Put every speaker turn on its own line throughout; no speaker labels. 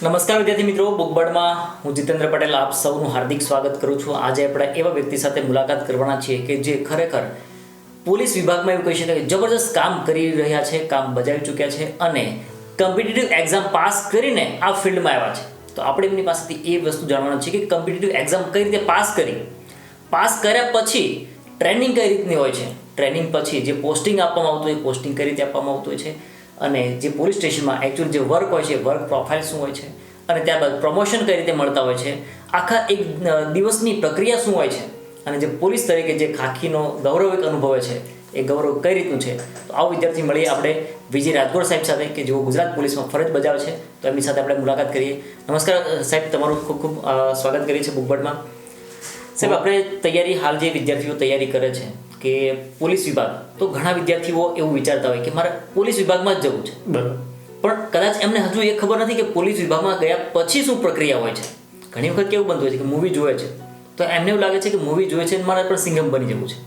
નમસ્કાર વિદ્યાર્થી મિત્રો, બુકબર્ડમાં હું જીતેન્દ્ર પટેલ આપ સૌનું હાર્દિક સ્વાગત કરું છું. આજે આપણે એવા વ્યક્તિ સાથે મુલાકાત કરવાના છીએ કે જે ખરેખર પોલીસ વિભાગમાં એવું કહી શકાય કે જબરદસ્ત કામ કરી રહ્યા છે, કામ બજાવી ચૂક્યા છે અને કોમ્પિટિટિવ એક્ઝામ પાસ કરીને આ ફિલ્ડમાં આવ્યા છે. તો આપણે એમની પાસેથી એ વસ્તુ જાણવાનું છે કે કોમ્પિટિટિવ એક્ઝામ કઈ રીતે પાસ કર્યા પછી ટ્રેનિંગ કઈ રીતની હોય છે, ટ્રેનિંગ પછી જે પોસ્ટિંગ આપવામાં આવતું હોય પોસ્ટિંગ કઈ રીતે આપવામાં આવતું હોય છે, અને જે પોલીસ સ્ટેશનમાં એકચ્યુઅલ જે વર્ક હોય છે વર્ક પ્રોફાઇલ શું હોય છે, અને ત્યારબાદ પ્રમોશન કઈ રીતે મળતા હોય છે, આખા એક દિવસની પ્રક્રિયા શું હોય છે, અને જે પોલીસ તરીકે જે ખાખીનો ગૌરવ એક અનુભવે છે એ ગૌરવ કઈ રીતનું છે. તો આવો વિદ્યાર્થી મળીએ આપણે વિજય રાજગોર સાહેબ સાથે કે જેઓ ગુજરાત પોલીસમાં ફરજ બજાવે છે. તો એમની સાથે આપણે મુલાકાત કરીએ. નમસ્કાર સાહેબ, તમારું ખૂબ ખૂબ સ્વાગત કરીએ છીએ બુકબર્ડમાં. સાહેબ, આપણે તૈયારી હાલ જે વિદ્યાર્થીઓ તૈયારી કરે છે કે પોલીસ વિભાગ, તો ઘણા વિદ્યાર્થીઓ એવું વિચારતા હોય કે મારે પોલીસ વિભાગમાં જ જવું છે, બરાબર, પણ કદાચ એમને હજુ એ ખબર નથી કે પોલીસ વિભાગમાં ગયા પછી શું પ્રક્રિયા હોય છે. ઘણી વખત કેવું બનતું હોય છે કે મૂવી જોવે છે તો એમને એવું લાગે છે કે મૂવી જોવે છે અને મારે પણ સિંઘમ બની જવું છે.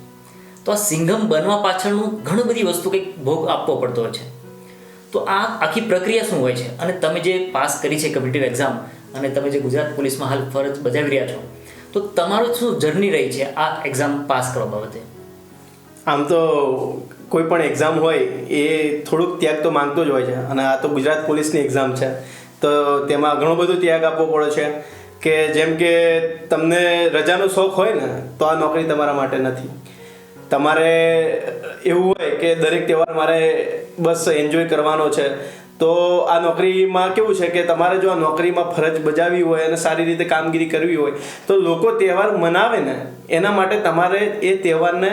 તો આ સિંઘમ બનવા પાછળનું ઘણી બધી વસ્તુ કંઈક ભોગ આપવો પડતો હોય છે. તો આ આખી પ્રક્રિયા શું હોય છે, અને તમે જે પાસ કરી છે કોમ્પિટિટિવ એક્ઝામ અને તમે જે ગુજરાત પોલીસમાં હાલ ફરજ બજાવી રહ્યા છો, તો તમારું શું જર્ની રહી છે આ એક્ઝામ પાસ કરવા બાબતે?
આમ તો કોઈ પણ એક્ઝામ હોય એ થોડુંક ત્યાગ તો માંગતો જ હોય છે, અને આ તો ગુજરાત પોલીસની એક્ઝામ છે તો તેમાં ઘણો બધો ત્યાગ આપવો પડે છે. કે જેમ કે તમને રજાનો શોખ હોય ને તો આ નોકરી તમારા માટે નથી. તમારે એવું હોય કે દરેક તહેવાર મારે બસ એન્જોય કરવાનો છે, તો આ નોકરીમાં કેવું છે કે તમારે જો આ નોકરીમાં ફરજ બજાવવી હોય અને સારી રીતે કામગીરી કરવી હોય તો લોકો તહેવાર મનાવે ને એના માટે તમારે એ તહેવારને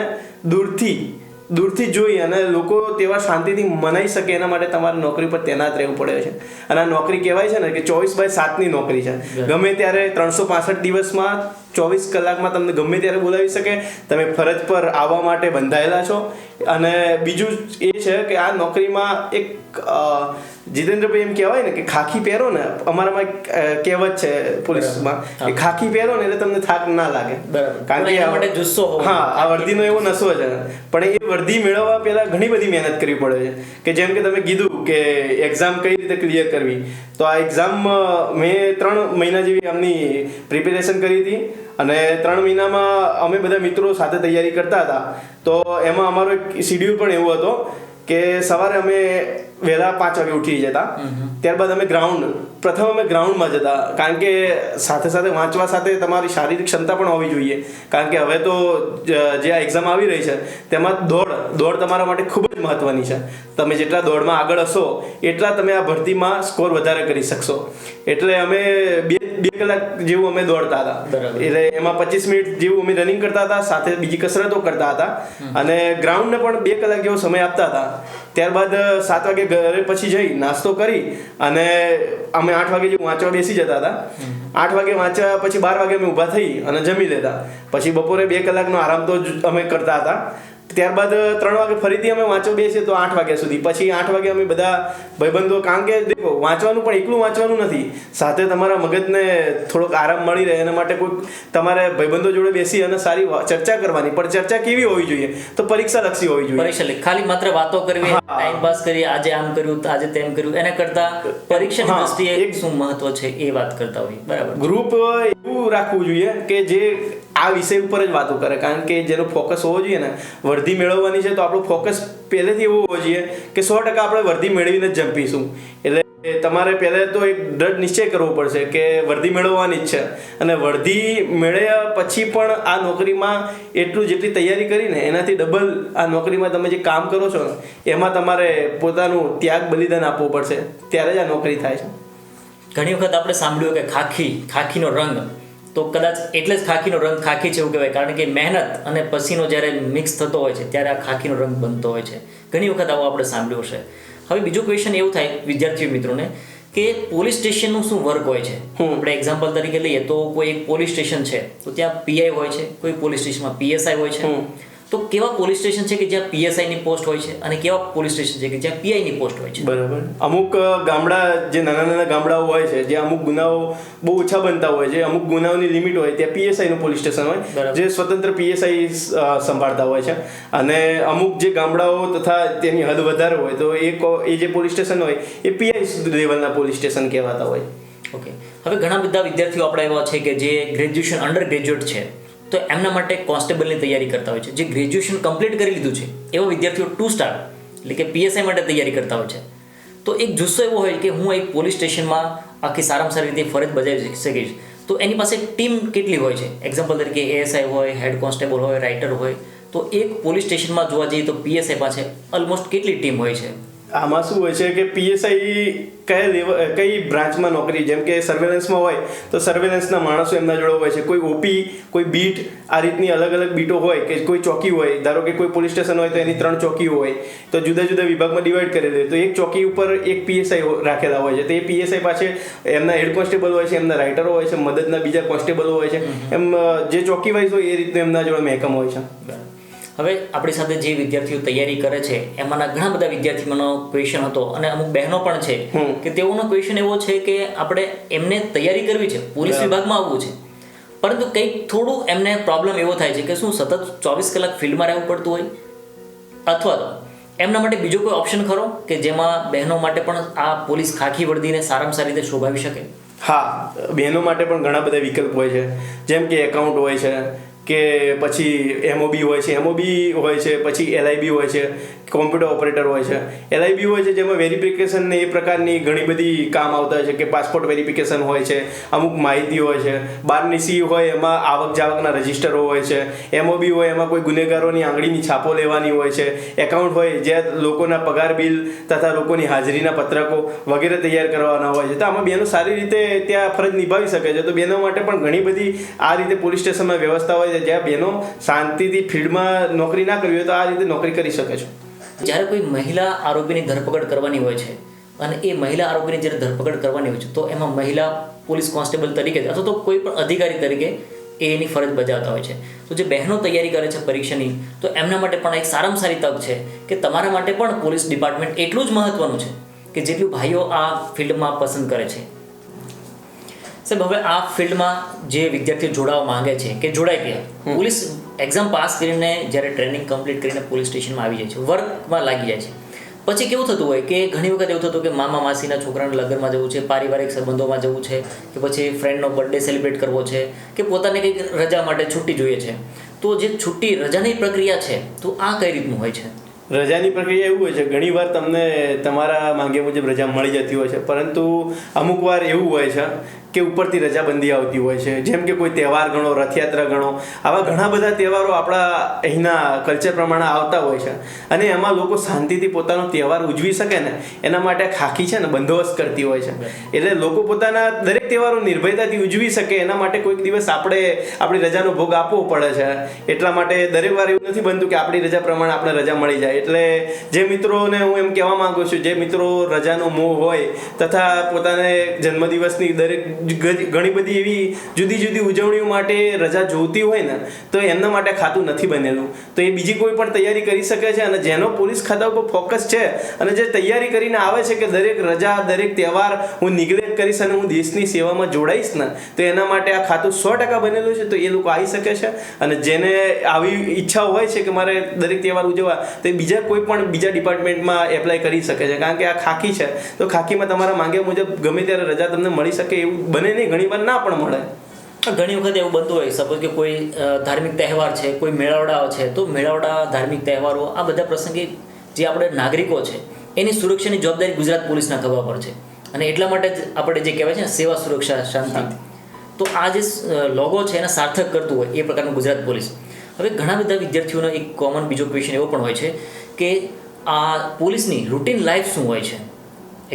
દૂરથી જોઈ અને લોકો તહેવાર શાંતિથી મનાઈ શકે એના માટે તમારે નોકરી પર તૈનાત રહેવું પડે છે. અને આ નોકરી કહેવાય છે ને કે 24/7ની નોકરી છે. ગમે ત્યારે 365 દિવસમાં 24 કલાકમાં તમને ગમે ત્યારે બોલાવી શકે. તમે ફરજ પર આવવા માટે બંધાયેલા છો. અને બીજું એ છે કે આ નોકરીમાં એક જીતેન્દ્રભાઈ એમ કહેવાય ને કે ખાખી પહેરો ને, અમારામાં કહેવત છે પોલીસમાં કે ખાખી પહેરો ને એટલે તમને થાક ના લાગે, કારણ કે આ વર્દીનો એવો નશો છે. પણ એ વર્દી મેળવવા પહેલા ઘણી બધી મહેનત કરવી પડે છે. કે જેમ કે તમે કીધું કે એક્ઝામ કઈ રીતે ક્લિયર કરવી, તો આ એક્ઝામ મેં 3 મહિના જેવી આમની પ્રિપેરેશન કરી હતી. અને 3 મહિનામાં અમે બધા મિત્રો સાથે તૈયારી કરતા હતા. તો એમાં અમારો એક શિડ્યુલ પણ એવો હતો કે સવારે અમે વહેલા 5 વાગે ઉઠી જતા. ત્યારબાદ અમે પ્રથમ ગ્રાઉન્ડમાં જતા, કારણ કે સાથે સાથે વાંચવા સાથે તમારી શારીરિક ક્ષમતા પણ હોવી જોઈએ. કારણ કે હવે તો જે આ એક્ઝામ આવી રહી છે તેમાં દોડ તમારા માટે ખૂબ જ મહત્વની છે. તમે જેટલા દોડમાં આગળ હશો એટલા તમે આ ભરતીમાં સ્કોર વધારે કરી શકશો. એટલે અમે 2 કલાક જેવું અમે દોડતા હતા. એટલે એમાં 25 મિનિટ જેવું અમે રનિંગ કરતા હતા, સાથે બીજી કસરતો કરતા હતા, અને ગ્રાઉન્ડને પણ 2 કલાક જેવો સમય આપતા હતા. ત્યારબાદ 7 વાગે ઘરે પછી જઈ નાસ્તો કરી અને અમે 8 વાગે જેવું વાંચવા બેસી જતા હતા. 8 વાગે વાંચ્યા પછી 12 વાગે અમે ઊભા થઈ અને જમી લેતા. પછી બપોરે 2 કલાકનો આરામ તો અમે કરતા હતા. ત્યારબાદ 3 વાગે ફરીથી અમે વાંચવા બેસીએ તો 8 વાગ્યા સુધી. પછી 8 વાગે અમે બધા ભાઈબંધો, કારણ કે દેખો વાંચવાનું પણ એકલું વાંચવાનું નથી, સાથે તમારા મગજને થોડોક આરામ મળી રહે એના માટે કોઈ તમારે ભાઈબંધો જોડે બેસી અને સારી ચર્ચા કરવાની. પણ ચર્ચા કેવી હોવી જોઈએ? તો પરીક્ષા લક્ષી હોવી જોઈએ.
પરીક્ષા ખાલી માત્ર વાતો કરવી, ટાઈમ પાસ કરી, આજે આમ કર્યું આજે તેમ કર્યું, એના કરતા પરીક્ષાની દ્રષ્ટિએ શું મહત્વ છે એ વાત કરતા હોય. બરાબર, ગ્રુપ
એવું રાખવું જોઈએ કે જે આ વિષય ઉપર જ વાતો કરે. કારણ કે જેનો ફોકસ હોવો જોઈએ ને, વર્દી મેળવવાની છે તો આપણું ફોકસ પહેલેથી એવું હોવો જોઈએ કે 100% આપણે વર્દી મેળવીને જ જંપીશું. એટલે તમારે પહેલે તો એક દ્રઢ નિશ્ચય કરવો પડશે કે વર્દી મેળવવાની જ છે. અને વર્દી મેળવ્યા પછી પણ આ નોકરીમાં જેટલી તૈયારી કરીને એનાથી ડબલ આ નોકરીમાં તમે જે કામ કરો છો એમાં તમારે પોતાનું ત્યાગ બલિદાન આપવું પડશે, ત્યારે જ આ નોકરી થાય છે.
ઘણી વખત આપણે સાંભળ્યું કે ખાખીનો રંગ, તો કદાચ એટલે જ ખાખીનો રંગ ખાખી છે એવું કહેવાય, કારણ કે મહેનત અને પસીનો જ્યારે મિક્સ થતો હોય છે ત્યારે આ ખાખીનો રંગ બનતો હોય છે. ઘણી વખત આવું આપણે સાંભળ્યું છે. હવે બીજું ક્વેશ્ચન એવું થાય વિદ્યાર્થીઓ મિત્રોને કે પોલીસ સ્ટેશનનું શું વર્ક હોય છે? આપણે એક્ઝામ્પલ તરીકે લઈએ તો કોઈ એક પોલીસ સ્ટેશન છે તો ત્યાં પીઆઈ હોય છે, કોઈ પોલીસ સ્ટેશનમાં પીએસઆઈ હોય છે. તો કેવા પોલીસ સ્ટેશન છે કે જ્યાં પીએસઆઈની પોસ્ટ હોય છે અને કેવા પોલીસ સ્ટેશન છે કે જ્યાં પીઆઈની પોસ્ટ હોય છે?
બરાબર. અમુક ગામડા, જે નાના ગામડાઓ હોય છે, જે અમુક ગુનાઓ બહુ ઓછા બનતા હોય છે, અમુક ગુનાઓની લિમિટ હોય, ત્યાં પીએસઆઈનું પોલીસ સ્ટેશન હોય જે સ્વતંત્ર પીએસઆઈ સંભાળતા હોય છે. અને અમુક જે ગામડાઓ તથા તેની હદ વધારે હોય તો એ જે પોલીસ સ્ટેશન હોય એ પીઆઈ લેવલના પોલીસ સ્ટેશન કહેવાતા હોય.
ઓકે, હવે ઘણા બધા વિદ્યાર્થીઓ આપણા એવા છે કે જે ગ્રેજ્યુએશન અંડર ગ્રેજ્યુએટ છે, તો એમના માટે કોન્સ્ટેબલની તૈયારી કરતા હોય છે. જે ગ્રેજ્યુએશન કમ્પ્લીટ કરી લીધું છે એવા વિદ્યાર્થીઓ 2 સ્ટાર એટલે કે પીએસઆઈ માટે તૈયારી કરતા હોય છે. તો એક જુસ્સો એવો હોય કે હું એક પોલીસ સ્ટેશનમાં આખી સારામાં સારી રીતે ફરજ બજાવી શકીશ. તો એની પાસે ટીમ કેટલી હોય છે? એક્ઝામ્પલ તરીકે એએસઆઈ હોય, હેડ કોન્સ્ટેબલ હોય, રાઇટર હોય. તો એક પોલીસ સ્ટેશનમાં જોવા જઈએ તો પીએસઆઈ પાસે ઓલમોસ્ટ કેટલી ટીમ હોય છે?
આમાં શું હોય છે કે પીએસઆઈ કઈ બ્રાન્ચમાં નોકરી, જેમ કે સર્વેલન્સમાં હોય તો સર્વેલન્સના માણસો એમના જોડે હોય છે. કોઈ ઓપી, કોઈ બીટ, આ રીતની અલગ અલગ બીટો હોય કે કોઈ ચોકી હોય. ધારો કે કોઈ પોલીસ સ્ટેશન હોય તો એની 3 ચોકીઓ હોય, તો જુદા જુદા વિભાગમાં ડિવાઈડ કરી દે. તો એક ચોકી ઉપર એક પીએસઆઈ રાખેલા હોય છે. તો એ પીએસઆઈ પાસે એમના હેડ કોન્સ્ટેબલ હોય છે, એમના રાઇટરો હોય છે, મદદના બીજા કોન્સ્ટેબલો હોય છે. એમ જે ચોકી વાઇઝ હોય એ રીતે એમના જોડે મહેકમ હોય છે.
હવે આપણી સાથે જે વિદ્યાર્થીઓ તૈયારી કરે છે એમાંના ઘણા બધા વિદ્યાર્થીઓનો ક્વેશ્ચન હતો, અને અમુક બહેનો પણ છે કે તેઓનો ક્વેશ્ચન એવો છે કે આપણે એમને તૈયારી કરવી છે, પોલીસ વિભાગમાં આવવું છે, પરંતુ કંઈક થોડું એમને પ્રોબ્લેમ એવો થાય છે કે શું સતત 24 કલાક ફિલ્ડમાં રહેવું પડતું હોય, અથવા તો એમના માટે બીજો કોઈ ઓપ્શન ખરો કે જેમાં બહેનો માટે પણ આ પોલીસ ખાખી વર્દીને સારામાં સારી રીતે શોભાવી શકે?
હા, બહેનો માટે પણ ઘણા બધા વિકલ્પ હોય છે. જેમ કે એકાઉન્ટ હોય છે, કે પછી એમઓબી હોય છે, પછી એલઆઈબી હોય છે, કોમ્પ્યુટર ઓપરેટર હોય છે. એલઆઈબી હોય છે જેમાં વેરિફિકેશન ને એ પ્રકારની ઘણી બધી કામ આવતા હોય છે, કે પાસપોર્ટ વેરિફિકેશન હોય છે, અમુક માહિતી હોય છે. 12ની સી હોય એમાં આવક જાવકના રજિસ્ટરો હોય છે. એમઓબી હોય એમાં કોઈ ગુનેગારોની આંગળીની છાપો લેવાની હોય છે. એકાઉન્ટ હોય જ્યાં લોકોના પગાર બિલ તથા લોકોની હાજરીના પત્રકો વગેરે તૈયાર કરવાના હોય છે. તો આમાં બહેનો સારી રીતે ત્યાં ફરજ નિભાવી શકે છે. તો બહેનો માટે પણ ઘણી બધી આ રીતે પોલીસ સ્ટેશનમાં વ્યવસ્થા હોય છે, જ્યાં બહેનો શાંતિથી ફિલ્ડમાં નોકરી ના કરવી હોય તો આ રીતે નોકરી કરી શકે છે.
જ્યારે કોઈ મહિલા આરોપીની ધરપકડ કરવાની હોય છે, અને એ મહિલા આરોપીની જ્યારે ધરપકડ કરવાની હોય છે, તો એમાં મહિલા પોલીસ કોન્સ્ટેબલ તરીકે અથવા તો કોઈ પણ અધિકારી તરીકે એની ફરજ બજાવતા હોય છે. તો જે બહેનો તૈયારી કરે છે પરીક્ષાની, તો એમના માટે પણ એક સારામાં સારી તક છે કે તમારા માટે પણ પોલીસ ડિપાર્ટમેન્ટ એટલું જ મહત્વનું છે કે જેટલું ભાઈઓ આ ફિલ્ડમાં પસંદ કરે છે. સાહેબ, હવે આ ફિલ્ડમાં જે વિદ્યાર્થીઓ જોડાવા માંગે છે કે જોડાઈ ગયા, પોલીસ એક્ઝામ પાસ કરીને જ્યારે ટ્રેનિંગ કમ્પ્લીટ કરીને પોલીસ સ્ટેશનમાં આવી જાય છે, વર્કમાં લાગી જાય છે, પછી કેવું થતું હોય કે ઘણી વખત એવું થતું કે મામા માસીના છોકરાના લગ્નમાં જવું છે, પારિવારિક સંબંધોમાં જવું છે, કે પછી ફ્રેન્ડનો બર્થડે સેલિબ્રેટ કરવો છે, કે પોતાને કંઈક રજા માટે છુટ્ટી જોઈએ છે. તો જે છુટ્ટી રજાની પ્રક્રિયા છે, તો આ કઈ રીતનું હોય છે?
રજાની પ્રક્રિયા એવું હોય છે, ઘણી વાર તમને તમારા માંગ્યા મુજબ રજા મળી જતી હોય છે, પરંતુ અમુક વાર એવું હોય છે કે ઉપરથી રજાબંધી આવતી હોય છે. જેમ કે કોઈ તહેવાર ગણો, રથયાત્રા ગણો, આવા ઘણા બધા તહેવારો આપણા અહીંના કલ્ચર પ્રમાણે આવતા હોય છે, અને એમાં લોકો શાંતિથી પોતાનો તહેવાર ઉજવી શકે ને એના માટે ખાખી છે ને બંદોબસ્ત કરતી હોય છે. એટલે લોકો પોતાના દરેક તહેવારો નિર્ભયતાથી ઉજવી શકે એના માટે કોઈક દિવસ આપણી રજાનો ભોગ આપવો પડે છે. એટલા માટે દરેક વાર એવું નથી બનતું કે આપણી રજા પ્રમાણે આપણે રજા મળી જાય. એટલે જે મિત્રોને હું એમ કહેવા માંગુ છું, જે મિત્રો રજાનો મોહ હોય તથા પોતાને જન્મદિવસની દરેક ઘણી બધી એવી જુદી જુદી ઉજવણીઓ માટે રજા જોઈતી હોય ને, તો એમના માટે ખાતું નથી બનેલું. તો એ બીજી કોઈ પણ તૈયારી કરી શકે છે, અને જેનો પોલીસ ખાતા ઉપર ફોકસ છે અને જે તૈયારી કરીને આવે છે કે દરેક રજા, દરેક તહેવાર હું નિગ્લેક્ટ કરીશ અને હું દેશની સેવામાં જોડાઈશ ને, તો એના માટે આ ખાતું 100% બનેલું છે. તો એ લોકો આવી શકે છે, અને જેને આવી ઈચ્છા હોય છે કે મારે દરેક તહેવાર ઉજવવા, તો એ બીજા ડિપાર્ટમેન્ટમાં એપ્લાય કરી શકે છે. કારણ કે આ ખાખી છે, તો ખાખીમાં તમારા માંગ્યા મુજબ ગમે ત્યારે રજા તમને મળી શકે એવું બને નહીં, ઘણી વાર ના પણ મળે.
ઘણી વખત એવું બનતું હોય, સપોઝ કે કોઈ ધાર્મિક તહેવાર છે, કોઈ મેળાવડા છે, તો મેળાવડા, ધાર્મિક તહેવારો, આ બધા પ્રસંગે જે આપણે નાગરિકો છે એની સુરક્ષાની જવાબદારી ગુજરાત પોલીસના ખભા પર છે. અને એટલા માટે જ આપણે જે કહેવાય છે ને, સેવા, સુરક્ષા, શાંતિ, તો આ જે લોગો છે એને સાર્થક કરતું હોય એ પ્રકારનું ગુજરાત પોલીસ. હવે ઘણા બધા વિદ્યાર્થીઓનો એક કોમન બીજો ક્વેશ્ચન એવો પણ હોય છે કે આ પોલીસની રૂટીન લાઈફ શું હોય છે?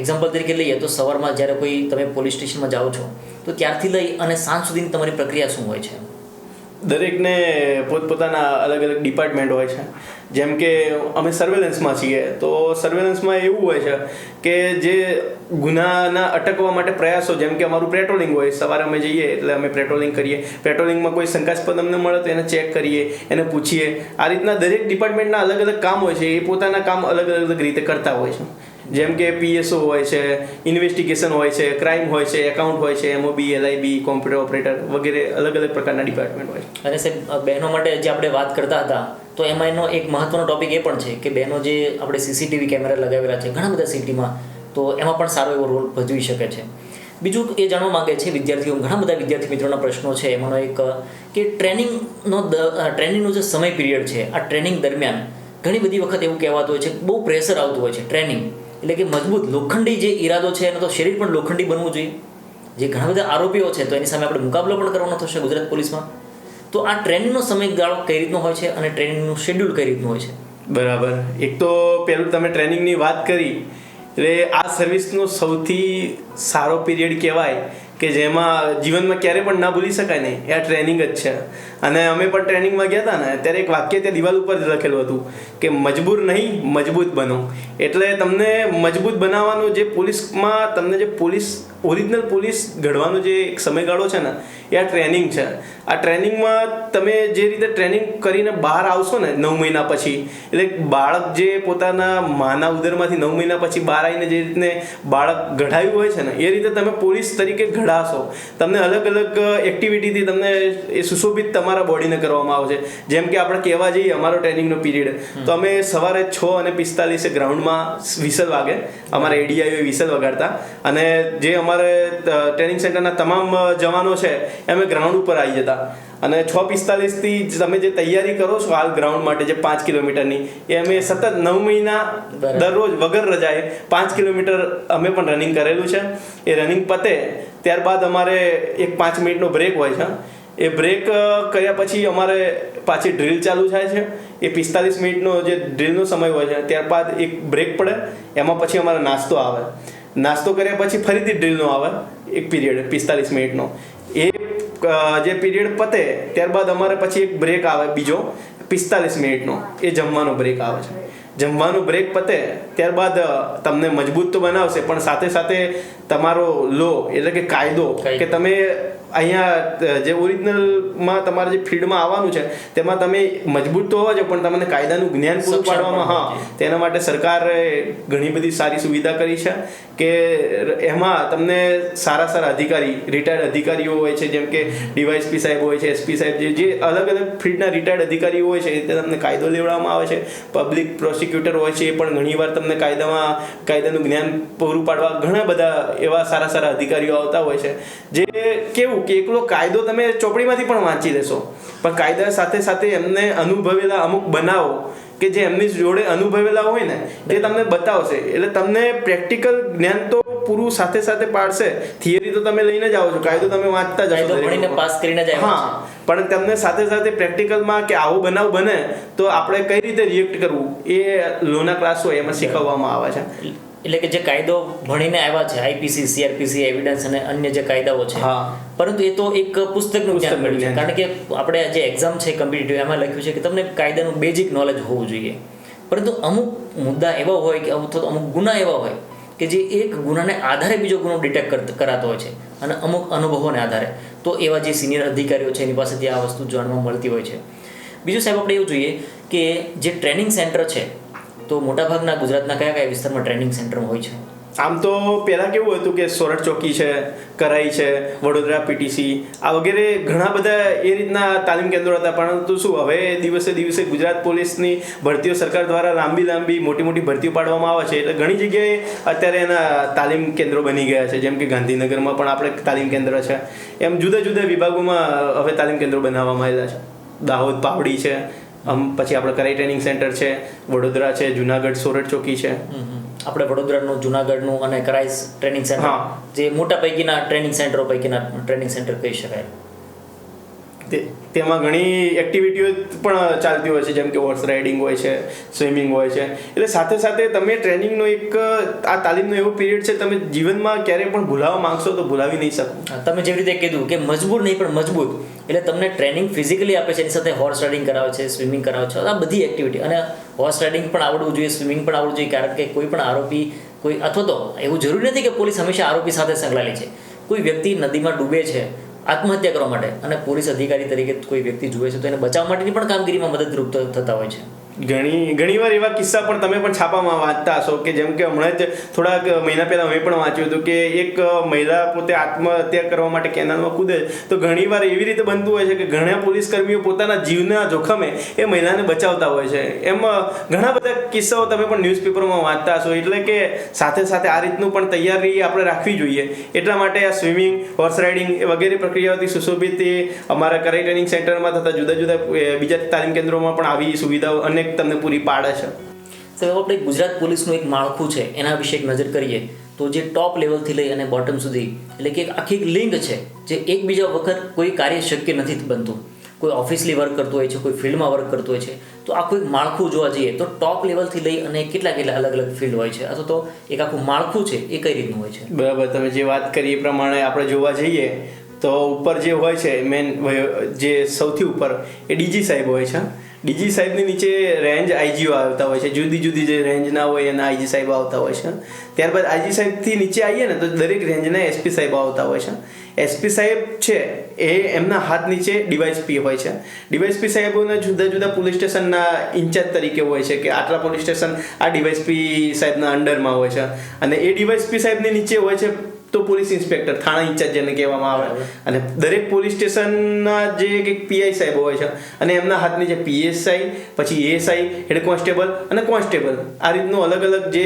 એક્ઝામ્પલ તરીકે લઈએ તો સવારમાં જ્યારે કોઈ તમે પોલીસ સ્ટેશનમાં જાઓ છો, તો ત્યારથી લઈ અને સાંજ સુધીની તમારી પ્રક્રિયા શું હોય છે?
દરેકને પોતપોતાના અલગ અલગ ડિપાર્ટમેન્ટ હોય છે. જેમ કે અમે સર્વેલન્સમાં છીએ, તો સર્વેલન્સમાં એવું હોય છે કે જે ગુનાના અટકવા માટે પ્રયાસો, જેમ કે અમારું પેટ્રોલિંગ હોય, સવારે અમે જઈએ એટલે અમે પેટ્રોલિંગ કરીએ. પેટ્રોલિંગમાં કોઈ શંકાસ્પદ અમને મળે તો એને ચેક કરીએ, એને પૂછીએ. આ રીતના દરેક ડિપાર્ટમેન્ટના અલગ અલગ કામ હોય છે, એ પોતાના કામ અલગ અલગ રીતે કરતા હોય છે. જેમ કે પીએસઓ હોય છે, ઇન્વેસ્ટિગેશન હોય છે, ક્રાઇમ હોય છે, એકાઉન્ટ હોય છે, એમઓબી, એલઆઈબી, કોમ્પ્યુટર ઓપરેટર વગેરે અલગ અલગ પ્રકારના ડિપાર્ટમેન્ટ હોય છે.
અને સાહેબ, બહેનો માટે જે આપણે વાત કરતા હતા, તો એમાં એનો એક મહત્વનો ટોપિક એ પણ છે કે બહેનો જે આપણે સીસીટીવી કેમેરા લગાવેલા છે ઘણા બધા સિટીમાં, તો એમાં પણ સારો એવો રોલ ભજવી શકે છે. બીજું એ જાણવા માંગે છે વિદ્યાર્થીઓ, ઘણા બધા વિદ્યાર્થી મિત્રોના પ્રશ્નો છે. એમાંનો એક કે ટ્રેનિંગનો જે સમય પીરિયડ છે, આ ટ્રેનિંગ દરમિયાન ઘણી બધી વખત એવું કહેવાતું હોય છે, બહુ પ્રેશર આવતું હોય છે. ટ્રેનિંગ એટલે કે મજબૂત લોખંડી જે ઈરાદો છે એનો તો શરીર પણ લોખંડી બનવું જોઈએ. જે ઘણા બધા આરોપીઓ છે તો એની સામે આપણે મુકાબલો પણ કરવાનો થશે ગુજરાત પોલીસમાં. તો આ ટ્રેનિંગનો સમયગાળો કઈ રીતનો હોય છે અને ટ્રેનિંગનું શેડ્યુલ કઈ રીતનું હોય છે?
બરાબર. એક તો પહેલું તમે ટ્રેનિંગની વાત કરી, એટલે આ સર્વિસનો સૌથી સારો પીરિયડ કહેવાય કે જેમાં જીવનમાં ક્યારે પણ ના ભૂલી શકાય ને, એ આ ટ્રેનિંગ જ છે. અને અમે પણ ટ્રેનિંગમાં ગયા હતા ને ત્યારે એક વાક્ય ત્યાં દિવાલ ઉપર જ લખેલું હતું કે મજબૂર નહીં, મજબૂત બનો. એટલે તમને મજબૂત બનાવવાનું, જે પોલીસમાં તમને જે ઓરિજિનલ પોલીસ ઘડવાનો જે એક સમયગાળો છે ને, એ આ ટ્રેનિંગ છે. આ ટ્રેનિંગમાં તમે જે રીતે ટ્રેનિંગ કરીને બહાર આવશો ને 9 મહિના પછી, એટલે બાળક જે પોતાના માના ઉદરમાંથી 9 મહિના પછી બહાર આવીને જે રીતે બાળક ઘડાયું હોય છે ને, એ રીતે તમે પોલીસ તરીકે ઘડાશો. તમને અલગ અલગ એક્ટિવિટીથી તમને એ સુશોભિત તમારા બોડીને કરવામાં આવશે. જેમ કે આપણે કહેવા જઈએ અમારો ટ્રેનિંગનો પીરિયડ, તો અમે સવારે 6:45 ગ્રાઉન્ડમાં વિસલ વાગે, અમારા એડીઆઈઓ વિસલ વગાડતા, અને જે અમારે ટ્રેનિંગ સેન્ટરના તમામ જવાનો છે અમે ગ્રાઉન્ડ ઉપર આવી જતા. અને 6:45થી તમે જે તૈયારી કરો છો હાલ ગ્રાઉન્ડ માટે, જે 5 કિલોમીટરની, એ અમે સતત 9 મહિના દરરોજ વગર રજાએ 5 કિલોમીટર અમે પણ રનિંગ કરેલું છે. એ રનિંગ પતે ત્યારબાદ અમારે એક 5 મિનિટનો બ્રેક હોય છે. એ બ્રેક કર્યા પછી અમારે પાછી ડ્રીલ ચાલુ થાય છે. એ 45 મિનિટનો જે ડ્રીલનો સમય હોય છે, ત્યારબાદ એક બ્રેક પડે, એમાં પછી અમારે નાસ્તો આવે. નાસ્તો કર્યા પછી ફરીથી ડ્રીલનો આવે એક પીરિયડ 45 મિનિટનો. એ જે પીરિયડ પતે ત્યારબાદ અમારે પછી એક બ્રેક આવે બીજો 45 મિનિટનો, એ જમવાનો બ્રેક આવે છે. જમવાનું બ્રેક પતે ત્યારબાદ તમને મજબૂત તો બનાવશે, પણ સાથે સાથે તમારો લો એટલે કે કાયદો, કે તમે અહીંયા જે ઓરિજિનલમાં તમારે જે ફિલ્ડમાં આવવાનું છે તેમાં તમે મજબૂત તો હોવા જો, પણ તમને કાયદાનું જ્ઞાન પૂરું પાડવામાં, તેના માટે સરકારે ઘણી બધી સારી સુવિધા કરી છે. કે એમાં તમને સારા સારા અધિકારી, રિટાયર્ડ અધિકારીઓ હોય છે, જેમ કે ડીવાયએસપી સાહેબ હોય છે, એસપી સાહેબ, જે અલગ અલગ ફિલ્ડના રિટાયર્ડ અધિકારીઓ હોય છે, તે તમને કાયદો લેવડાવવામાં આવે છે. પબ્લિક પ્રોસિક્યુટર હોય છે, એ પણ ઘણીવાર તમને કાયદાનું જ્ઞાન પૂરું પાડવા ઘણા બધા એવા સારા સારા અધિકારીઓ આવતા હોય છે. જે કેવું કે એકલો કાયદો તમે ચોપડીમાંથી પણ વાંચી લેશો, પણ કાયદા સાથે સાથે એમને અનુભવેલા અમુક બનાવો કે જે એમની જોડે અનુભવેલા હોય ને, તે તમને બતાવશે. એટલે તમને પ્રેક્ટિકલ જ્ઞાન તો પૂરું સાથે સાથે પાડશે. થિયરી તો તમે લઈને જ આવો છો, કાયદો તમે વાંચતા જશો,
ભણીને પાસ કરીને જ આવ્યા છો,
પણ તમને સાથે સાથે પ્રેક્ટિકલમાં કે આવો બનાવ બને તો આપણે કઈ રીતે રિએક્ટ કરવું, એ લોના ક્લાસ હોય એમાં શીખવવામાં આવે છે.
એટલે કે જે કાયદો ભણીને આવ્યા છે, આઈપીસી, સીઆરપીસી, એવિડન્સ અને અન્ય જે કાયદાઓ છે, પરંતુ એ તો એક પુસ્તકનું જ્ઞાન મળ્યું છે. કારણ કે આપણે જે એક્ઝામ છે કોમ્પિટિટિવ, એમાં લખ્યું છે કે તમને કાયદાનું બેઝિક નોલેજ હોવું જોઈએ. પરંતુ અમુક મુદ્દા એવા હોય કે અમુક ગુના એવા હોય કે જે એક ગુનાને આધારે બીજો ગુનો ડિટેક્ટ કરાતો હોય છે, અને અમુક અનુભવોને આધારે. તો એવા જે સિનિયર અધિકારીઓ છે એની પાસેથી આ વસ્તુ જાણવા મળતી હોય છે. બીજું સાહેબ, આપણે એવું જોઈએ કે જે ટ્રેનિંગ સેન્ટર છે, તો મોટાભાગના ગુજરાતના કયા કયા વિસ્તારમાં ટ્રેનિંગ સેન્ટર હોય છે?
આમ તો પહેલાં કેવું હતું કે સોરઠ ચોકી છે, કરાઈ છે, વડોદરા પીટીસી, આ વગેરે ઘણા બધા એ રીતના તાલીમ કેન્દ્રો હતા. પરંતુ શું, હવે દિવસે દિવસે ગુજરાત પોલીસની ભરતીઓ સરકાર દ્વારા લાંબી મોટી ભરતીઓ પાડવામાં આવે છે, એટલે ઘણી જગ્યાએ અત્યારે એના તાલીમ કેન્દ્રો બની ગયા છે. જેમ કે ગાંધીનગરમાં પણ આપણે તાલીમ કેન્દ્ર છે, એમ જુદા જુદા વિભાગોમાં હવે તાલીમ કેન્દ્રો બનાવવામાં આવેલા છે. દાહોદ પાવડી છે, પછી આપણે કરાઈ ટ્રેનિંગ સેન્ટર છે, વડોદરા છે, જુનાગઢ સોરઠ ચોકી છે.
આપણે વડોદરાનું, જુનાગઢનું અને કરાઈ ટ્રેનિંગ સેન્ટર, જે મોટા પૈકીના ટ્રેનિંગ સેન્ટરો પૈકીના ટ્રેનિંગ સેન્ટર કહી શકાય.
તેમાં ઘણી એક્ટિવિટીઓ પણ ચાલતી હોય છે, જેમ કે હોર્સ રાઇડિંગ હોય છે, સ્વિમિંગ હોય છે. એટલે સાથે સાથે તમે ટ્રેનિંગનો એક આ તાલીમનો એવો પીરિયડ છે, તમે જીવનમાં ક્યારેય પણ ભૂલાવવા માંગશો તો ભૂલાવી નહીં શકો.
તમે જેવી રીતે કીધું કે મજબૂર નહીં પણ મજબૂત, એટલે તમને ટ્રેનિંગ ફિઝિકલી આપે છે, એની સાથે હોર્સ રાઇડિંગ કરાવે છે, સ્વિમિંગ કરાવે છે, આ બધી એક્ટિવિટી. અને હોર્સ રાઇડિંગ પણ આવડવું જોઈએ, સ્વિમિંગ પણ આવડવું જોઈએ, કારણ કે કોઈ પણ આરોપી અથવા તો એવું જરૂરી નથી કે પોલીસ હંમેશા આરોપી સાથે સંકળાયેલી છે. કોઈ વ્યક્તિ નદીમાં ડૂબે છે આત્મહત્યા કરવા માટે, અને પોલીસ અધિકારી તરીકે કોઈ વ્યક્તિ જુએ છે, તો એને બચાવવા માટેની પણ કામગીરીમાં મદદરૂપ થતા હોય છે.
ઘણીવાર એવા કિસ્સા પણ તમે પણ છાપામાં વાંચતા હશો કે જેમ કે હમણાં જ થોડાક મહિના પહેલા અમે પણ વાંચ્યું હતું કે એક મહિલા પોતે આત્મહત્યા કરવા માટે કેનાલમાં કૂદે તો ઘણીવાર એવી રીતે બનતું હોય છે કે ઘણા પોલીસ કર્મીઓ પોતાના જીવના જોખમે એ મહિલાને બચાવતા હોય છે. એમ ઘણા બધા કિસ્સાઓ તમે પણ ન્યૂઝપેપરમાં વાંચતા હશો. એટલે કે સાથે સાથે આ રીતનું પણ તૈયારી આપણે રાખવી જોઈએ. એટલા માટે આ સ્વિમિંગ, હોર્સ રાઇડિંગ વગેરે પ્રક્રિયાઓથી સુશોભિત એ અમારા કરાઈ ટ્રેનિંગ સેન્ટરમાં તથા જુદા જુદા બીજા તાલીમ કેન્દ્રોમાં પણ આવી સુવિધાઓ અનેક તમને પૂરી પાડે છે.
સાહેબ, આપણે ગુજરાત પોલીસનું એક માળખું છે એના વિશે એક નજર કરીએ તો જે ટોપ લેવલથી લઈ અને બોટમ સુધી એટલે કે એક આખી લિંક છે જે એકબીજા વખત કોઈ કાર્ય શક્ય નથી બનતું. કોઈ ઓફિસલી વર્ક કરતું હોય છે, કોઈ ફિલ્ડમાં વર્ક કરતું હોય છે. તો આખું એક માળખું જોવા જઈએ તો ટોપ લેવલથી લઈ અને કેટલા અલગ અલગ ફિલ્ડ હોય છે અથવા તો એક આખું માળખું છે એ કઈ રીતનું હોય છે?
બરાબર, તમે જે વાત કરી એ પ્રમાણે આપણે જોવા જઈએ તો ઉપર જે હોય છે મેન જે સૌથી ઉપર એ ડીજી સાહેબ હોય છે. ડીજી સાહેબની નીચે રેન્જ આઈજીઓ આવતા હોય છે. જુદી જુદી જે રેન્જના હોય એના આઈજી સાહેબ આવતા હોય છે. ત્યારબાદ આઈજી સાહેબથી નીચે આવીએ ને તો દરેક રેન્જના એસપી સાહેબ આવતા હોય છે. એસપી સાહેબ છે એ એમના હાથ નીચે ડીવાયએસપી હોય છે. ડીવાયએસપી સાહેબોના જુદા જુદા પોલીસ સ્ટેશનના ઇન્ચાર્જ તરીકે હોય છે કે આટલા પોલીસ સ્ટેશન આ ડીવાયએસપી સાહેબના અંડરમાં હોય છે. અને એ ડીવાયએસપી સાહેબની નીચે હોય છે તો પોલીસ ઇન્સ્પેક્ટર, થાણા ઇન્ચાર્જ જેને કહેવામાં આવે. અને દરેક પોલીસ સ્ટેશનના જે એક પીઆઈ સાહેબ હોય છે અને એમના હાથની જે પીએસઆઈ, પછી એએસઆઈ, હેડ કોન્સ્ટેબલ અને કોન્સ્ટેબલ આ રીતનું અલગ અલગ જે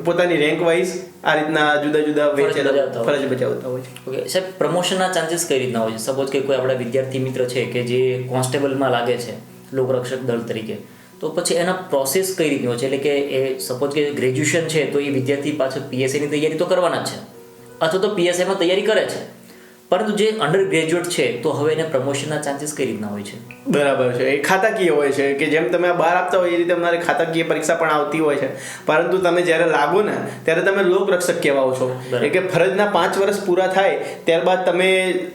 પોતાની રેન્ક વાઇઝ આ રીતના જુદા જુદા ફરજ બજાવતા હોય છે.
ઓકે સાહેબ, પ્રમોશનના ચાન્સીસ કઈ રીતના હોય છે? સપોઝ કે કોઈ આપણા વિદ્યાર્થી મિત્ર છે કે જે કોન્સ્ટેબલમાં લાગે છે લોકરક્ષક દળ તરીકે, તો પછી એના પ્રોસેસ કઈ રીતની હોય છે? એટલે કે એ સપોઝ કે ગ્રેજ્યુએશન છે તો એ વિદ્યાર્થી પાછળ પીએસઆઈની તૈયારી તો કરવાના જ છે અથવા તો પીએસઆઈમાં તૈયારી કરે છે, પરંતુ જે અંડર ગ્રેજ્યુએટ છે તો હવે એને પ્રમોશનના ચાન્સીસ કઈ રીતના હોય છે?
બરાબર છે, એ ખાતાકીય હોય છે કે જેમ તમે આ બહાર આપતા હોય એ રીતે તમારે ખાતાકીય પરીક્ષા પણ આવતી હોય છે. પરંતુ તમે જ્યારે લાગો ને ત્યારે તમે લોકરક્ષક કહેવાઓ છો. એટલે કે ફરજના 5 વર્ષ પૂરા થાય ત્યારબાદ તમે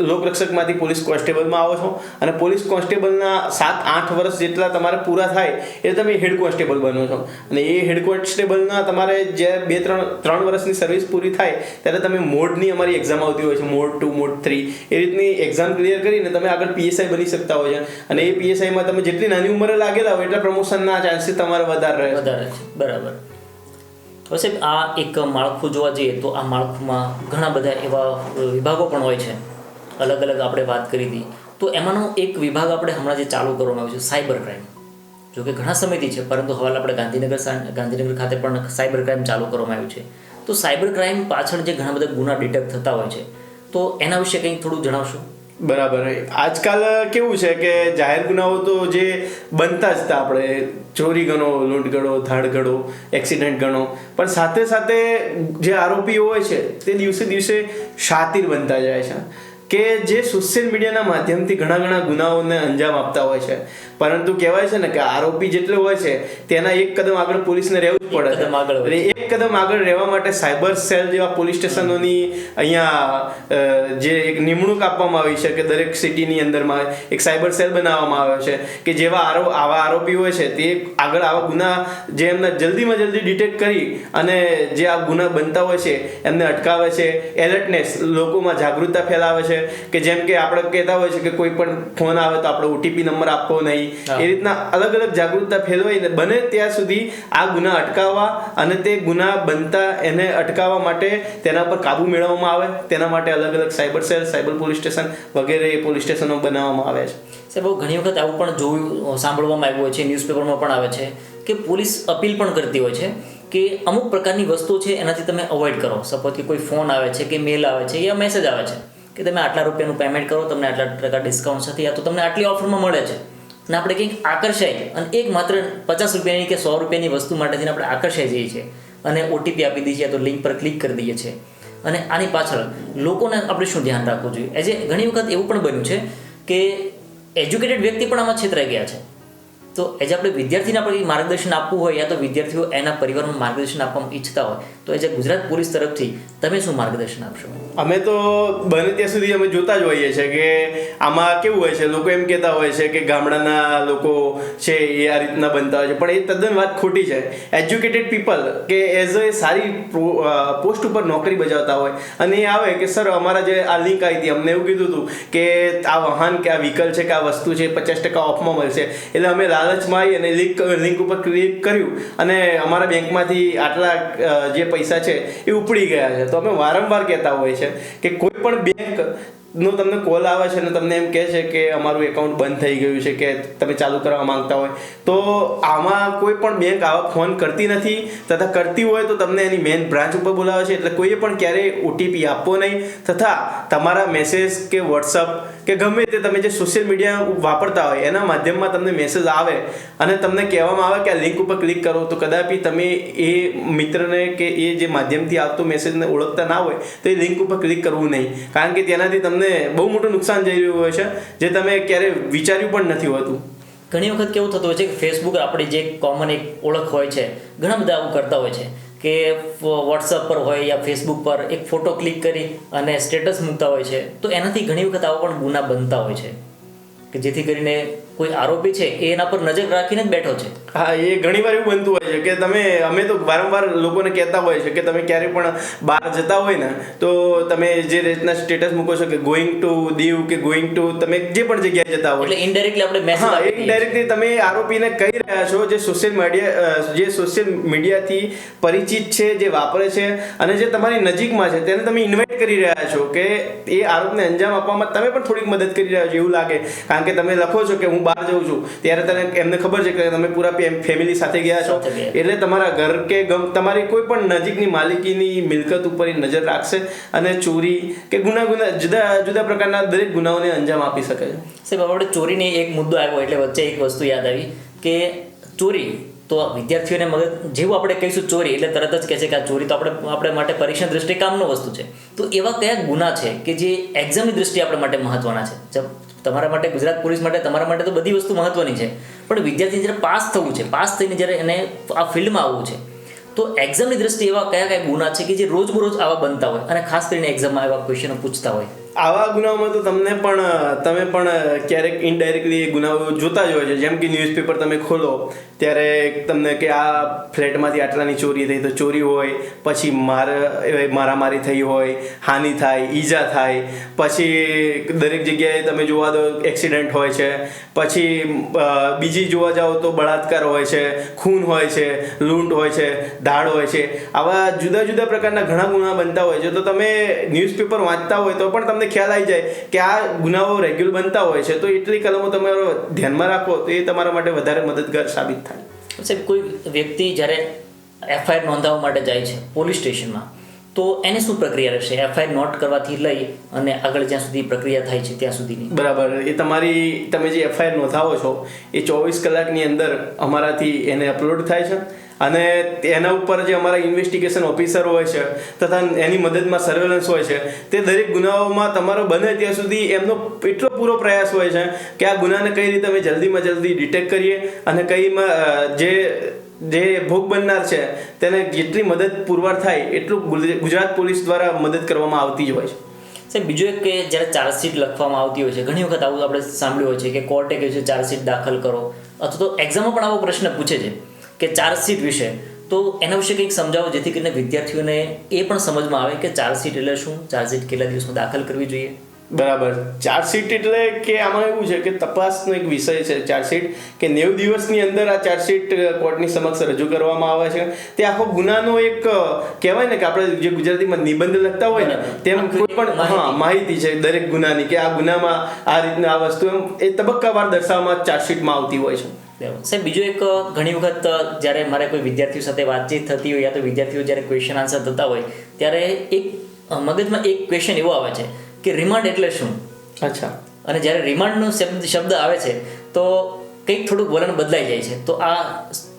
લોકરક્ષકમાંથી પોલીસ કોન્સ્ટેબલમાં આવો છો અને પોલીસ કોન્સ્ટેબલના 7-8 વર્ષ જેટલા તમારે પૂરા થાય એટલે તમે હેડ કોન્સ્ટેબલ બનો છો. અને એ હેડ કોન્સ્ટેબલના તમારે જ્યારે 2-3 વર્ષની સર્વિસ પૂરી થાય ત્યારે તમે મોડની અમારી એક્ઝામ આવતી હોય છે, મોડ 2, મોડ 3 એ રીતની એક્ઝામ ક્લિયર કરીને તમે આગળ પીએસઆઈ બની શકતા હોય છે. અને એ પીએસઆઈમાં તમે જેટલી નાની ઉંમરે લાગેલા હોય એટલા પ્રમોશનના ચાન્સીસ તમારે વધારે રહે
છે. બરાબર. તો સાહેબ, આ એક માળખું જોવા જઈએ તો આ માળખુંમાં ઘણા બધા એવા વિભાગો પણ હોય છે. અલગ અલગ આપણે વાત કરી હતી તો એમાંનો એક વિભાગ આપણે હમણાં જે ચાલુ કરવામાં આવ્યો છે સાયબર ક્રાઇમ. જો કે ઘણા સમયથી છે પરંતુ હવે આપણે ગાંધીનગર ખાતે પણ સાયબર ક્રાઇમ ચાલુ કરવામાં આવ્યું છે. તો સાયબર ક્રાઇમ પાછળ જે ઘણા બધા ગુના ડિટેક્ટ થતા હોય છે તો એના વિશે કંઈક થોડું જણાવશો?
બરાબર. આજકાલ કેવું છે કે જાહેર ગુનાઓ તો જે બનતા જ હતા, આપણે ચોરી ગણો, લૂંટ ગણો, ધાડ ગણો, એક્સિડન્ટ ગણો, પણ સાથે સાથે જે આરોપીઓ હોય છે તે દિવસે શાતિર બનતા જાય છે કે જે સોશિયલ મીડિયાના માધ્યમથી ઘણા ગુનાઓને અંજામ આપતા હોય છે. પરંતુ કહેવાય છે ને કે આરોપી જેટલો હોય છે તેના એક કદમ આગળ પોલીસને રહેવું જ પડે છે. એક કદમ આગળ રહેવા માટે સાયબર સેલ જેવા પોલીસ સ્ટેશનોની અહીંયા જે એક નિમણૂક આપવામાં આવી છે કે દરેક સિટીની અંદરમાં એક સાયબર સેલ બનાવવામાં આવ્યો છે કે જેવા આવા આરોપી હોય છે તે આગળ આવા ગુના જે એમને જલ્દીમાં જલ્દી ડિટેક્ટ કરી અને જે આ ગુના બનતા હોય છે એમને અટકાવે છે. એલર્ટનેસ લોકોમાં જાગૃતતા ફેલાવે છે કે જેમ કે આપણે કહેતા હોય છે કે કોઈ પણ ફોન આવે તો આપણે ઓટીપી નંબર આપવો નહીં. એ રીતના અલગ અલગ જાગૃતતા ફેલાવીને બને ત્યાં સુધી આ ગુના અટકાવવા અને તે ગુના બનતા એને અટકાવવા માટે તેના પર કાબુ મેળવવામાં આવે તેના માટે અલગ અલગ cyber cell, cyber police station વગેરે પોલીસ સ્ટેશનો બનાવવામાં આવે છે.
સાહેબ, ઘણી વખત આવું પણ સાંભળવામાં આવ્યું હોય છે, ન્યૂઝપેપરમાં પણ આવે છે કે પોલીસ અપીલ પણ કરતી હોય છે કે અમુક પ્રકારની વસ્તુઓ છે એનાથી તમે અવોઇડ કરો. સપોઝ કે કોઈ ફોન આવે છે કે મેલ આવે છે યા મેસેજ આવે છે કે તમે આટલા રૂપિયાનું પેમેન્ટ કરો, તમને આટલા ટકા ડિસ્કાઉન્ટ સાથે યા તો તમને આટલી ઓફરમાં મળે છે. અને આપણે કંઈક આકર્ષાય અને એક માત્ર 50 રૂપિયાની કે 100 રૂપિયાની વસ્તુ માટેથી આપણે આકર્ષાઈ જઈએ છીએ અને ઓટીપી આપી દઈએ છીએ તો લિંક પર ક્લિક કરી દઈએ છીએ. અને આની પાછળ લોકોને આપણે શું ધ્યાન રાખવું જોઈએ? એજે ઘણી વખત એવું પણ બન્યું છે કે એજ્યુકેટેડ વ્યક્તિ પણ આમાં છેતરાઈ ગયા છે. તો એજ આપણે વિદ્યાર્થીને આપણે માર્ગદર્શન આપવું હોય યા તો વિદ્યાર્થીઓ એના પરિવારમાં માર્ગદર્શન આપવા ઈચ્છતા હોય તો એજ ગુજરાત પોલીસ તરફથી તમે શું માર્ગદર્શન આપશો?
અમે તો બને ત્યાં સુધી અમે જોતા જ હોઈએ છીએ કે આમાં કેવું હોય છે, લોકો એમ કહેતા હોય છે કે ગામડાના લોકો છે એ આ રીતના બનતા હોય છે, પણ એ તદ્દન વાત ખોટી છે. એજ્યુકેટેડ પીપલ કે એઝ એ સારી પોસ્ટ ઉપર નોકરી બજાવતા હોય અને એ આવે કે સર અમારા જે આ લિંક આવી હતી અમને એવું કીધું હતું કે આ વાહન કે આ વ્હીકલ છે કે આ વસ્તુ છે 50% ઓફમાં મળશે, એટલે અમે લાલચમાં આવી અને લિંક ઉપર ક્લિક કર્યું અને અમારા બેંકમાંથી આટલા જે પૈસા છે એ ઉપડી ગયા છે. તો અમે વારંવાર કહેતા હોઈએ છે કે કોઈ પણ બેંક નો તમને કોલ આવે છે અને તમને એમ કહે છે કે અમારું એકાઉન્ટ બંધ થઈ ગયું છે કે તમે ચાલુ કરવા માંગતા હોય, તો આમાં કોઈ પણ બેંક આવા ફોન કરતી નથી, તથા કરતી હોય તો તમને એની મેઇન બ્રાન્ચ ઉપર બોલાવે છે. એટલે કોઈએ પણ ક્યારેય ઓટીપી આપવો નહીં, તથા તમારા મેસેજ કે વોટ્સઅપ કે ગમે તે તમે જે સોશિયલ મીડિયા વાપરતા હોય એના માધ્યમમાં તમને મેસેજ આવે અને તમને કહેવામાં આવે કે આ લિંક ઉપર ક્લિક કરો, તો કદાપી તમે એ મિત્રને કે એ જે માધ્યમથી આવતો મેસેજને ઓળખતા ના હોય તો એ લિંક ઉપર ક્લિક કરવું નહીં, કારણ કે તેનાથી તમને બહુ મોટું નુકસાન જઈ રહ્યું હોય છે જે તમે ક્યારેય વિચાર્યું પણ નથી હોતું.
ઘણી વખત કેવું થતું હોય છે કે ફેસબુક આપણી જે કોમન એક ઓળખ હોય છે, ઘણા બધા આવું કરતા હોય છે કે વોટ્સઅપ પર હોય યા ફેસબુક પર એક ફોટો ક્લિક કરી અને સ્ટેટસ મૂકતા હોય છે. તો એનાથી ઘણી વખત આવા પણ ગુના બનતા હોય છે કે જેથી કરીને કોઈ આરોપી છે એ એના પર નજર રાખીને જ બેઠો છે.
હા, એ ઘણી વાર એવું બનતું હોય છે કે અમે તો વારંવાર લોકોને કહેતા હોય છે કે તમે ક્યારે પણ બહાર જતા હોય ને તો તમે જે રીતના સ્ટેટસ મૂકો છો કે ગોઈંગ ટુ દીવ કે ગોઈંગ ટુ તમે જે પણ જગ્યાએ જતા હોય,
એટલે ઇનડાયરેક્ટલી આપણે મેસેજ આપી દઈએ.
ઇનડાયરેક્ટલી તમે આરોપીને કહી રહ્યા છો જે સોશિયલ મીડિયાથી પરિચિત છે, જે વાપરે છે અને જે તમારી નજીકમાં છે, તેને તમે ઇન્વાઇટ કરી રહ્યા છો કે એ આરોપને અંજામ આપવામાં તમે પણ થોડીક મદદ કરી રહ્યા છો એવું લાગે. કારણ કે તમે લખો છો કે હું બહાર જઉં છું, ત્યારે એમને ખબર છે કે તમે પૂરા ફેમિલી સાથે ગયા છો, એટલે તમારા ઘર કે તમારી કોઈ પણ નજીકની માલિકીની મિલકત ઉપર નજર રાખશે અને ચોરી કે ગુના જુદા પ્રકારના દરેક ગુનાઓને અંજામ આપી શકે છે.
સાહેબ, આપણે ચોરીની એક મુદ્દો આવ્યો એટલે વચ્ચે એક વસ્તુ યાદ આવી કે ચોરી તો વિદ્યાર્થીઓને મગજ જેવું આપણે કહીશું ચોરી એટલે તરત જ કહે છે કે આ ચોરી તો આપણે માટે પરીક્ષા દ્રષ્ટિએ કામનો વસ્તુ છે. તો એવા કયા ગુના છે કે જે એક્ઝામની દ્રષ્ટિએ આપણા માટે મહત્વના છે? તમારા માટે, ગુજરાત પોલીસ માટે, તમારા માટે તો બધી વસ્તુ મહત્વની છે, પણ વિદ્યાર્થી જ્યારે પાસ થવું છે, પાસ થઈને જ્યારે એને આ ફિલ્ડમાં આવવું છે, તો એક્ઝામની દ્રષ્ટિએ એવા કયા ગુના છે કે જે રોજબરોજ આવા બનતા હોય અને ખાસ કરીને એક્ઝામમાં એવા ક્વેશ્ચનો પૂછતા હોય?
આવા ગુનાઓમાં તો તમે પણ ક્યારેક ઇનડાયરેક્ટલી ગુનાઓ જોતા જ હોય છે. જેમ કે ન્યૂઝપેપર તમે ખોલો ત્યારે તમને કે આ ફ્લેટમાંથી આટલાની ચોરી થઈ, તો ચોરી હોય, પછી મારામારી થઈ હોય, હાનિ થાય, ઈજા થાય, પછી દરેક જગ્યાએ તમે જોવા દો એક્સિડન્ટ હોય છે, પછી બીજી જોવા જાઓ તો બળાત્કાર હોય છે, ખૂન હોય છે, લૂંટ હોય છે, દાળ હોય છે. આવા જુદા જુદા પ્રકારના ઘણા ગુના બનતા હોય છે. તો તમે ન્યૂઝપેપર વાંચતા હોય તો પણ તમને ખ્યાલ આવી જાય કે આ ગુનાઓ રેગ્યુલર બનતા હોય છે, તો એટલી કલમો તમારો ધ્યાનમાં રાખો તો એ તમારા માટે વધારે મદદગાર સાબિત થાય.
સાહેબ, કોઈ વ્યક્તિ જ્યારે એફઆઈઆર નોંધાવવા માટે જાય છે પોલીસ સ્ટેશનમાં, તો એને શું પ્રક્રિયા રહેશે એફઆઈઆર નોટ કરવાથી લઈ અને આગળ જ્યાં સુધી પ્રક્રિયા થાય છે ત્યાં સુધીની?
બરાબર, એ તમે જે એફઆઈઆર નોંધાવો છો એ 24 કલાકની અંદર અમારાથી એને અપલોડ થાય છે અને એના ઉપર જે અમારા ઇન્વેસ્ટિગેશન ઓફિસર હોય છે તથા એની મદદમાં સર્વેલન્સ હોય છે, તે દરેક ગુનાઓમાં તમારો બને ત્યાં સુધી એમનો એટલો પૂરો પ્રયાસ હોય છે કે આ ગુનાને કઈ રીતે અમે જલ્દીમાં જલ્દી ડિટેક્ટ કરીએ અને જે ભોગ બનનાર છે તેને જેટલી મદદ પુરવાર થાય એટલું ગુજરાત પોલીસ દ્વારા મદદ કરવામાં આવતી જ હોય છે.
સાહેબ, બીજું એક કે જ્યારે ચાર્જશીટ લખવામાં આવતી હોય છે, ઘણી વખત આવું આપણે સાંભળ્યું હોય છે કે કોર્ટે કહ્યું છે ચાર્જશીટ દાખલ કરો, અથવા તો એક્ઝામમાં પણ આવો પ્રશ્ન પૂછે છે કે ચાર્જશીટ વિશે, તો એના વિશે કંઈક સમજાવો જેથી કરીને વિદ્યાર્થીઓને એ પણ સમજમાં આવે કે ચાર્જશીટ એટલે શું, ચાર્જશીટ કેટલા દિવસમાં દાખલ કરવી જોઈએ?
બરાબર, ચાર્જશીટ એટલે કે આમાં એવું છે કે તપાસનો એક વિષય છે ચાર્જશીટ, કે 90 દિવસની અંદર આ ચાર્જશીટ કોર્ટની સમક્ષ રજૂ કરવામાં આવે છે. તે આખો ગુનાનો એક કહેવાય ને કે આપણે જે ગુજરાતીમાં નિબંધ લખતા હોય ને તેમ કોઈ પણ માહિતી છે દરેક ગુનાની કે આ ગુનામાં આ રીતના આ વસ્તુ એ તબક્કાવાર દર્શાવવામાં ચાર્જશીટમાં આવતી હોય છે.
સાહેબ, બીજું એક ઘણી વખત જ્યારે મારે કોઈ વિદ્યાર્થીઓ સાથે વાતચીત થતી હોય યા તો વિદ્યાર્થીઓ જ્યારે ક્વેશ્ચન આન્સર થતા હોય ત્યારે એક મગજમાં એક ક્વેશ્ચન એવો આવે છે કે રિમાન્ડ એટલે શું?
અચ્છા.
અને જ્યારે રિમાન્ડનો શબ્દ આવે છે તો કંઈક થોડુંક વલણ બદલાઈ જાય છે. તો આ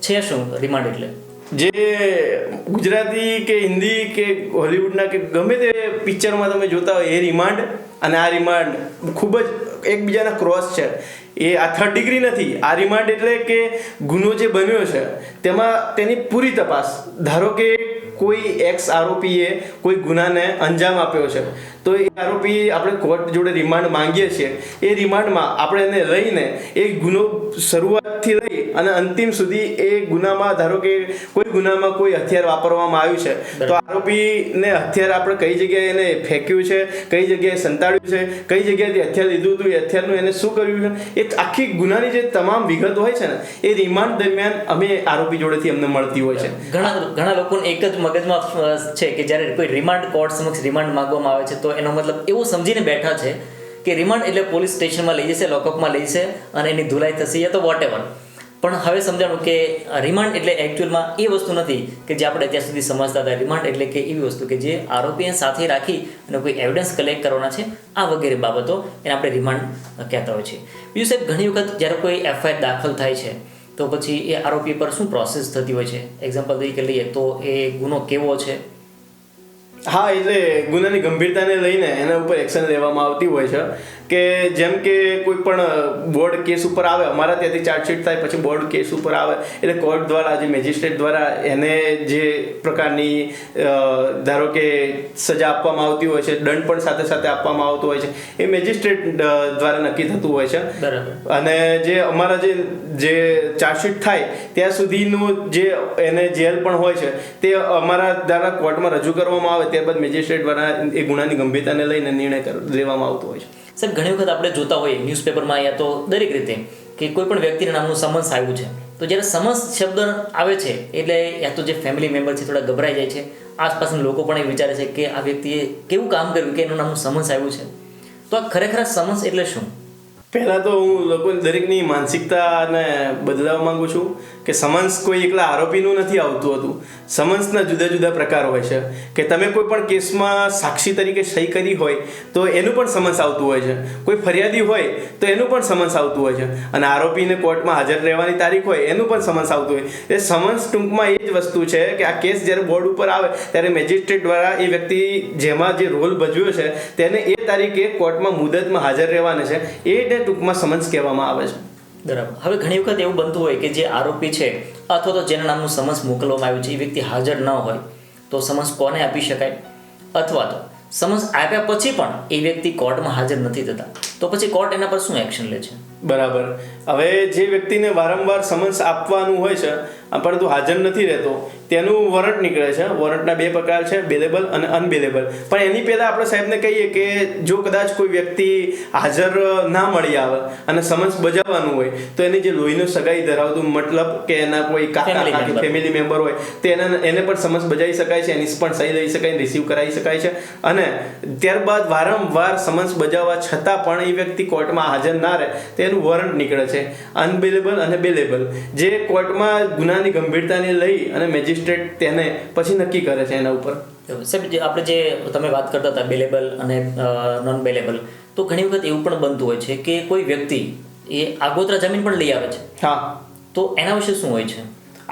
છે શું રિમાન્ડ એટલે?
જે ગુજરાતી કે હિન્દી કે હોલિવૂડના કે ગમે તે પિક્ચરમાં તમે જોતા હોય એ રિમાન્ડ અને આ રિમાન્ડ ખૂબ જ એકબીજાના ક્રોસ છે. એ આ 3rd ડિગ્રી નથી. આ રિમાન્ડ એટલે કે ગુનો જે બન્યો છે તેમાં તેની પૂરી તપાસ, ધારો કે કોઈ એક્સ આરોપીએ કોઈ ગુનાને અંજામ આપ્યો છે તો એ આરોપી આપણે કોર્ટ જોડે રિમાન્ડ માંગીએ છીએ, એ રિમાન્ડમાં આપણે એને લઈને એ ગુનો શરૂઆતથી લઈ અને અંતિમ સુધી એ ગુનામાં, ધારો કે કોઈ ગુનામાં કોઈ હથિયાર વાપરવામાં આવ્યું છે, તો આરોપીને હથિયાર આપણે કઈ જગ્યાએ એને ફેંક્યું છે, કઈ જગ્યાએ સંતાડ્યું છે, કઈ જગ્યાએથી હથિયાર લીધું હતું, એ હથિયારનું એને શું કર્યું છે, એ આખી ગુનાની જે તમામ વિગત હોય છે ને, એ રિમાન્ડ દરમિયાન અમે આરોપી જોડેથી અમને મળતી હોય છે.
ઘણા લોકોને એક જ મગજમાં છે કે જ્યારે કોઈ રિમાન્ડ કોર્ટ સમક્ષ રિમાન્ડ માંગવામાં આવે છે તો એનો મતલબ એવું સમજીને બેઠા છે કે રિમાન્ડ એટલે પોલીસ સ્ટેશનમાં લઈ જશે, લોકઅપમાં લઈ જશે અને એની ધુલાઈ થશે યા તો વોટ એવર. પણ હવે સમજાણું કે રિમાન્ડ એટલે એકચ્યુઅલમાં એ વસ્તુ નથી કે જે આપણે અત્યાર સુધી સમજતા હતા. રિમાન્ડ એટલે કે એવી વસ્તુ કે જે આરોપીને સાથે રાખી અને કોઈ એવિડન્સ કલેક્ટ કરવાના છે, આ વગેરે બાબતો એને આપણે રિમાન્ડ કહેતા હોય છે. બીજું સાહેબ, ઘણી વખત જ્યારે કોઈ એફઆઈઆર દાખલ થાય છે તો પછી એ આરોપી પર શું પ્રોસેસ થતી હોય છે? એક્ઝામ્પલ તરીકે લઈએ તો એ ગુનો કેવો છે?
હા, એટલે ગુનાની ગંભીરતાને લઈને એના ઉપર એક્શન લેવામાં આવતી હોય છે કે જેમ કે કોઈ પણ બોર્ડ કેસ ઉપર આવે, અમારા ત્યાંથી ચાર્જશીટ થાય પછી બોર્ડ કેસ ઉપર આવે એટલે કોર્ટ દ્વારા, જે મેજિસ્ટ્રેટ દ્વારા એને જે પ્રકારની ધારો કે સજા આપવામાં આવતી હોય છે, દંડ પણ સાથે સાથે આપવામાં આવતો હોય છે, એ મેજિસ્ટ્રેટ દ્વારા નક્કી થતું હોય છે.
બરાબર.
અને જે અમારા જે ચાર્જશીટ થાય ત્યાં સુધીનું જે એને જેલ પણ હોય છે તે અમારા દ્વારા કોર્ટમાં રજૂ કરવામાં આવે, ત્યારબાદ મેજિસ્ટ્રેટ દ્વારા એ ગુનાની ગંભીરતાને લઈને નિર્ણય લેવામાં આવતો હોય છે.
સાહેબ, ઘણી વખત આપણે જોતા હોઈએ ન્યૂઝપેપરમાં યા તો દરેક રીતે કે કોઈ પણ વ્યક્તિના નામનું સમન્સ આવ્યું છે, તો જ્યારે સમન્સ શબ્દ આવે છે એટલે યા તો જે ફેમિલી મેમ્બર છે થોડા ગભરાઈ જાય છે, આસપાસના લોકો પણ એ વિચારે છે કે આ વ્યક્તિએ કેવું કામ કર્યું કે એનું નામનું સમન્સ આવ્યું છે. તો આ ખરેખર સમન્સ એટલે શું?
પહેલાં તો હું લોકો દરેકની માનસિકતાને બદલાવવા માંગુ છું કે સમન્સ કોઈ એકલા આરોપીનું નથી આવતું હતું. સમન્સના જુદા જુદા પ્રકાર હોય છે કે તમે કોઈ પણ કેસમાં સાક્ષી તરીકે સહી કરી હોય તો એનું પણ સમન્સ આવતું હોય છે, કોઈ ફરિયાદી હોય તો એનું પણ સમન્સ આવતું હોય છે, અને આરોપીને કોર્ટમાં હાજર રહેવાની તારીખ હોય એનું પણ સમન્સ આવતું હોય. એ સમન્સ ટૂંકમાં એ જ વસ્તુ છે કે આ કેસ જ્યારે બોર્ડ ઉપર આવે ત્યારે મેજિસ્ટ્રેટ દ્વારા એ વ્યક્તિ જેમાં જે રોલ ભજવ્યો છે તેને એ તારીખે કોર્ટમાં મુદતમાં હાજર રહેવાના છે, એ ટૂંકમાં સમન્સ કહેવામાં આવે છે.
બરાબર. હવે ઘણી વખત એવું બનતું હોય કે જે આરોપી છે અથવા તો જેના નામનું સમન્સ મોકલવામાં આવ્યું છે એ વ્યક્તિ હાજર ન હોય તો સમન્સ કોને આપી શકાય? અથવા તો સમન્સ આપ્યા પછી પણ એ વ્યક્તિ કોર્ટમાં હાજર નથી થતા તો પછી કોર્ટ એના પર શું એક્શન લે છે?
બરાબર. હવે જે વ્યક્તિને વારંવાર સમન્સ આપવાનું હોય છે પરંતુ હાજર નથી રહેતો તેનું વોરંટ નીકળે છે. વોરંટના બે પ્રકાર છે, બેલેબલ અને અનબેલેબલ. પણ એની પહેલાં આપણે સાહેબને કહીએ કે જો કદાચ કોઈ વ્યક્તિ હાજર ના મળી આવે અને સમન્સ બજાવવાનું હોય તો એની જે લોહીનું સગાઈ ધરાવતું, મતલબ કે એના કોઈ કાકા કાકી ફેમિલી મેમ્બર હોય તો એને પણ સમન્સ બજાવી શકાય છે, એની પણ સહી લઈ શકાય, રિસીવ કરાવી શકાય છે. અને ત્યારબાદ વારંવાર સમન્સ બજાવવા છતાં પણ એ વ્યક્તિ કોર્ટમાં હાજર ના રહે તો એનું વોરંટ નીકળે છે. અનબેલેબલ અને બેલેબલ, જે કોર્ટમાં ગુનાની ગંભીરતાને લઈ અને મેજિસ્ટ્રેટ તેને પછી નક્કી કરે છે એના ઉપર.
સાહેબ, આપણે જે તમે વાત કરતા હતા બેલેબલ અને નોન બેલેબલ, તો ઘણી વખત એવું પણ બનતું હોય છે કે કોઈ વ્યક્તિ એ આગોતરા જામીન પણ લઈ આવે છે.
હા,
તો એના વિશે શું હોય છે?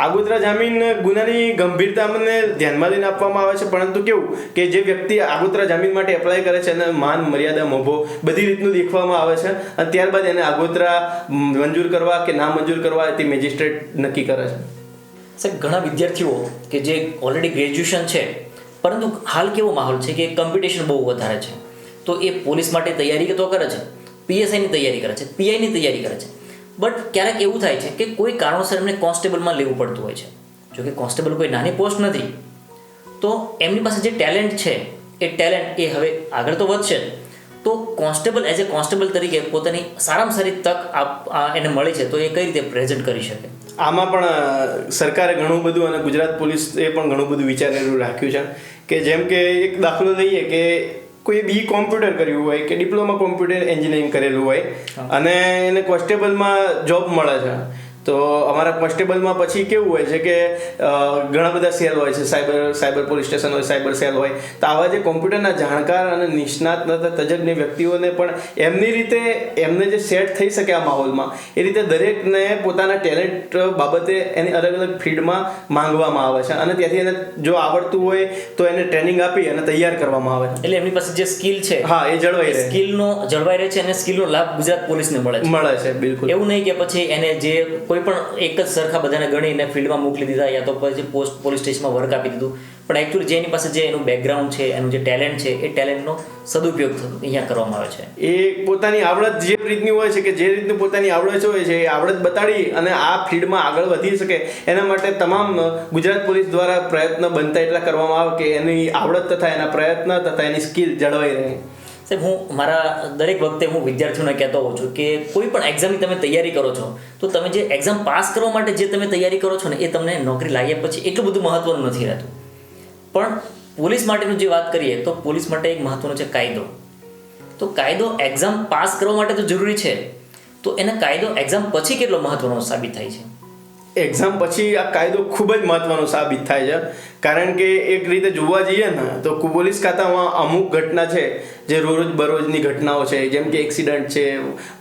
આગોતરા જામીન ગુનાની ગંભીરતાને ધ્યાનમાં લઈને આપવામાં આવે છે, પરંતુ કેવું કે જે વ્યક્તિ આગોતરા જામીન માટે એપ્લાય કરે છે એને માન મર્યાદા મોભો બધી રીતનું દેખવામાં આવે છે અને ત્યારબાદ એને આગોતરા મંજૂર કરવા કે ના મંજૂર કરવા તે મેજિસ્ટ્રેટ નક્કી કરે છે.
સાહેબ, ઘણા વિદ્યાર્થીઓ કે જે ઓલરેડી ગ્રેજ્યુએશન છે પરંતુ હાલ કેવો માહોલ છે કે કોમ્પિટિશન બહુ વધારે છે, તો એ પોલીસ માટે તૈયારી તો કરે છે, પીએસઆઈની તૈયારી કરે છે, પીઆઈની તૈયારી કરે છે, બટ ક્યારેક એવું થાય છે કે કોઈ કારણોસર એમને કોન્સ્ટેબલમાં લેવું પડતું હોય છે. જો કે કોન્સ્ટેબલ કોઈ નાની પોસ્ટ નથી, તો એમની પાસે જે ટેલેન્ટ છે એ ટેલેન્ટ એ હવે આગળ તો વધશે, તો કોન્સ્ટેબલ એઝ એ કોન્સ્ટેબલ તરીકે પોતાની સારામાં સારી તક એને મળી છે તો એ કઈ રીતે પ્રેઝન્ટ કરી શકે?
આમાં પણ સરકારે ઘણું બધું અને ગુજરાત પોલીસે પણ ઘણું બધું વિચારેલું રાખ્યું છે કે જેમ કે એક દાખલો લઈએ કે કોઈ બી કોમ્પ્યુટર કર્યું હોય કે ડિપ્લોમા કોમ્પ્યુટર એન્જિનિયરિંગ કરેલું હોય અને એને કોન્સ્ટેબલમાં જોબ મળે છે, તો અમારા કોન્સ્ટેબલમાં પછી કેવું હોય છે કે ઘણા બધા સેલ હોય છે, સાયબર પોલીસ સ્ટેશન હોય, સાયબર સેલ હોય, તો આવા જે કોમ્પ્યુટરના જાણકાર અને નિષ્ણાત તજજ્ઞ વ્યક્તિઓને પણ એમની રીતે એમને જે સેટ થઈ શકે આ માહોલમાં એ રીતે દરેકને પોતાના ટેલેન્ટ બાબતે એની અલગ અલગ ફિલ્ડમાં માંગવામાં આવે છે અને ત્યાંથી એને જો આવડતું હોય તો એને ટ્રેનિંગ આપી અને તૈયાર કરવામાં આવે છે.
એટલે એમની પાસે જે સ્કિલ છે
હા એ જળવાઈ રહે
છે અને સ્કિલનો લાભ ગુજરાત પોલીસને મળે છે.
બિલકુલ.
એવું નહીં કે પછી એને જે કોઈ પણ એક જ સરખા બધાને ગણીને ફિલ્ડમાં મોકલી દીધા યા તો પછી પોલીસ સ્ટેશનમાં વર્ક આપી દીધું, પણ એકચ્યુઅલી જે એની પાસે જે એનું બેકગ્રાઉન્ડ છે, એનું જે ટેલેન્ટ છે, એ ટેલેન્ટનો સદુપયોગ અહીંયા કરવામાં આવે છે.
એ પોતાની આવડત જે રીતની હોય છે કે જે રીતનું પોતાની આવડત હોય છે એ આવડત બતાડી અને આ ફિલ્ડમાં આગળ વધી શકે એના માટે તમામ ગુજરાત પોલીસ દ્વારા પ્રયત્ન બનતા એટલા કરવામાં આવે કે એની આવડત તથા એના પ્રયત્ન તથા એની સ્કિલ જળવાઈ રહે.
સાહેબ, હું મારા દરેક વખતે હું વિદ્યાર્થીઓને કહેતો હોઉં છું કે કોઈ પણ એક્ઝામની તમે તૈયારી કરો છો તો તમે જે એક્ઝામ પાસ કરવા માટે જે તમે તૈયારી કરો છો ને એ તમને નોકરી લાગ્યા પછી એટલું બધું મહત્વનું નથી રહેતું. પણ પોલીસ માટેનું જે વાત કરીએ તો પોલીસ માટે એક મહત્વનો છે કાયદો. તો કાયદો એક્ઝામ પાસ કરવા માટે તો જરૂરી છે, તો એને કાયદો એક્ઝામ પછી કેટલો મહત્વનો સાબિત થાય છે?
એક્ઝામ પછી આ કાયદો ખૂબ જ મહત્વનો સાબિત થાય છે, કારણ કે એક રીતે જોવા જઈએ ને તો પોલીસ ખાતામાં અમુક ઘટના છે જે રોજ બરોજની ઘટનાઓ છે, જેમ કે એક્સિડન્ટ છે,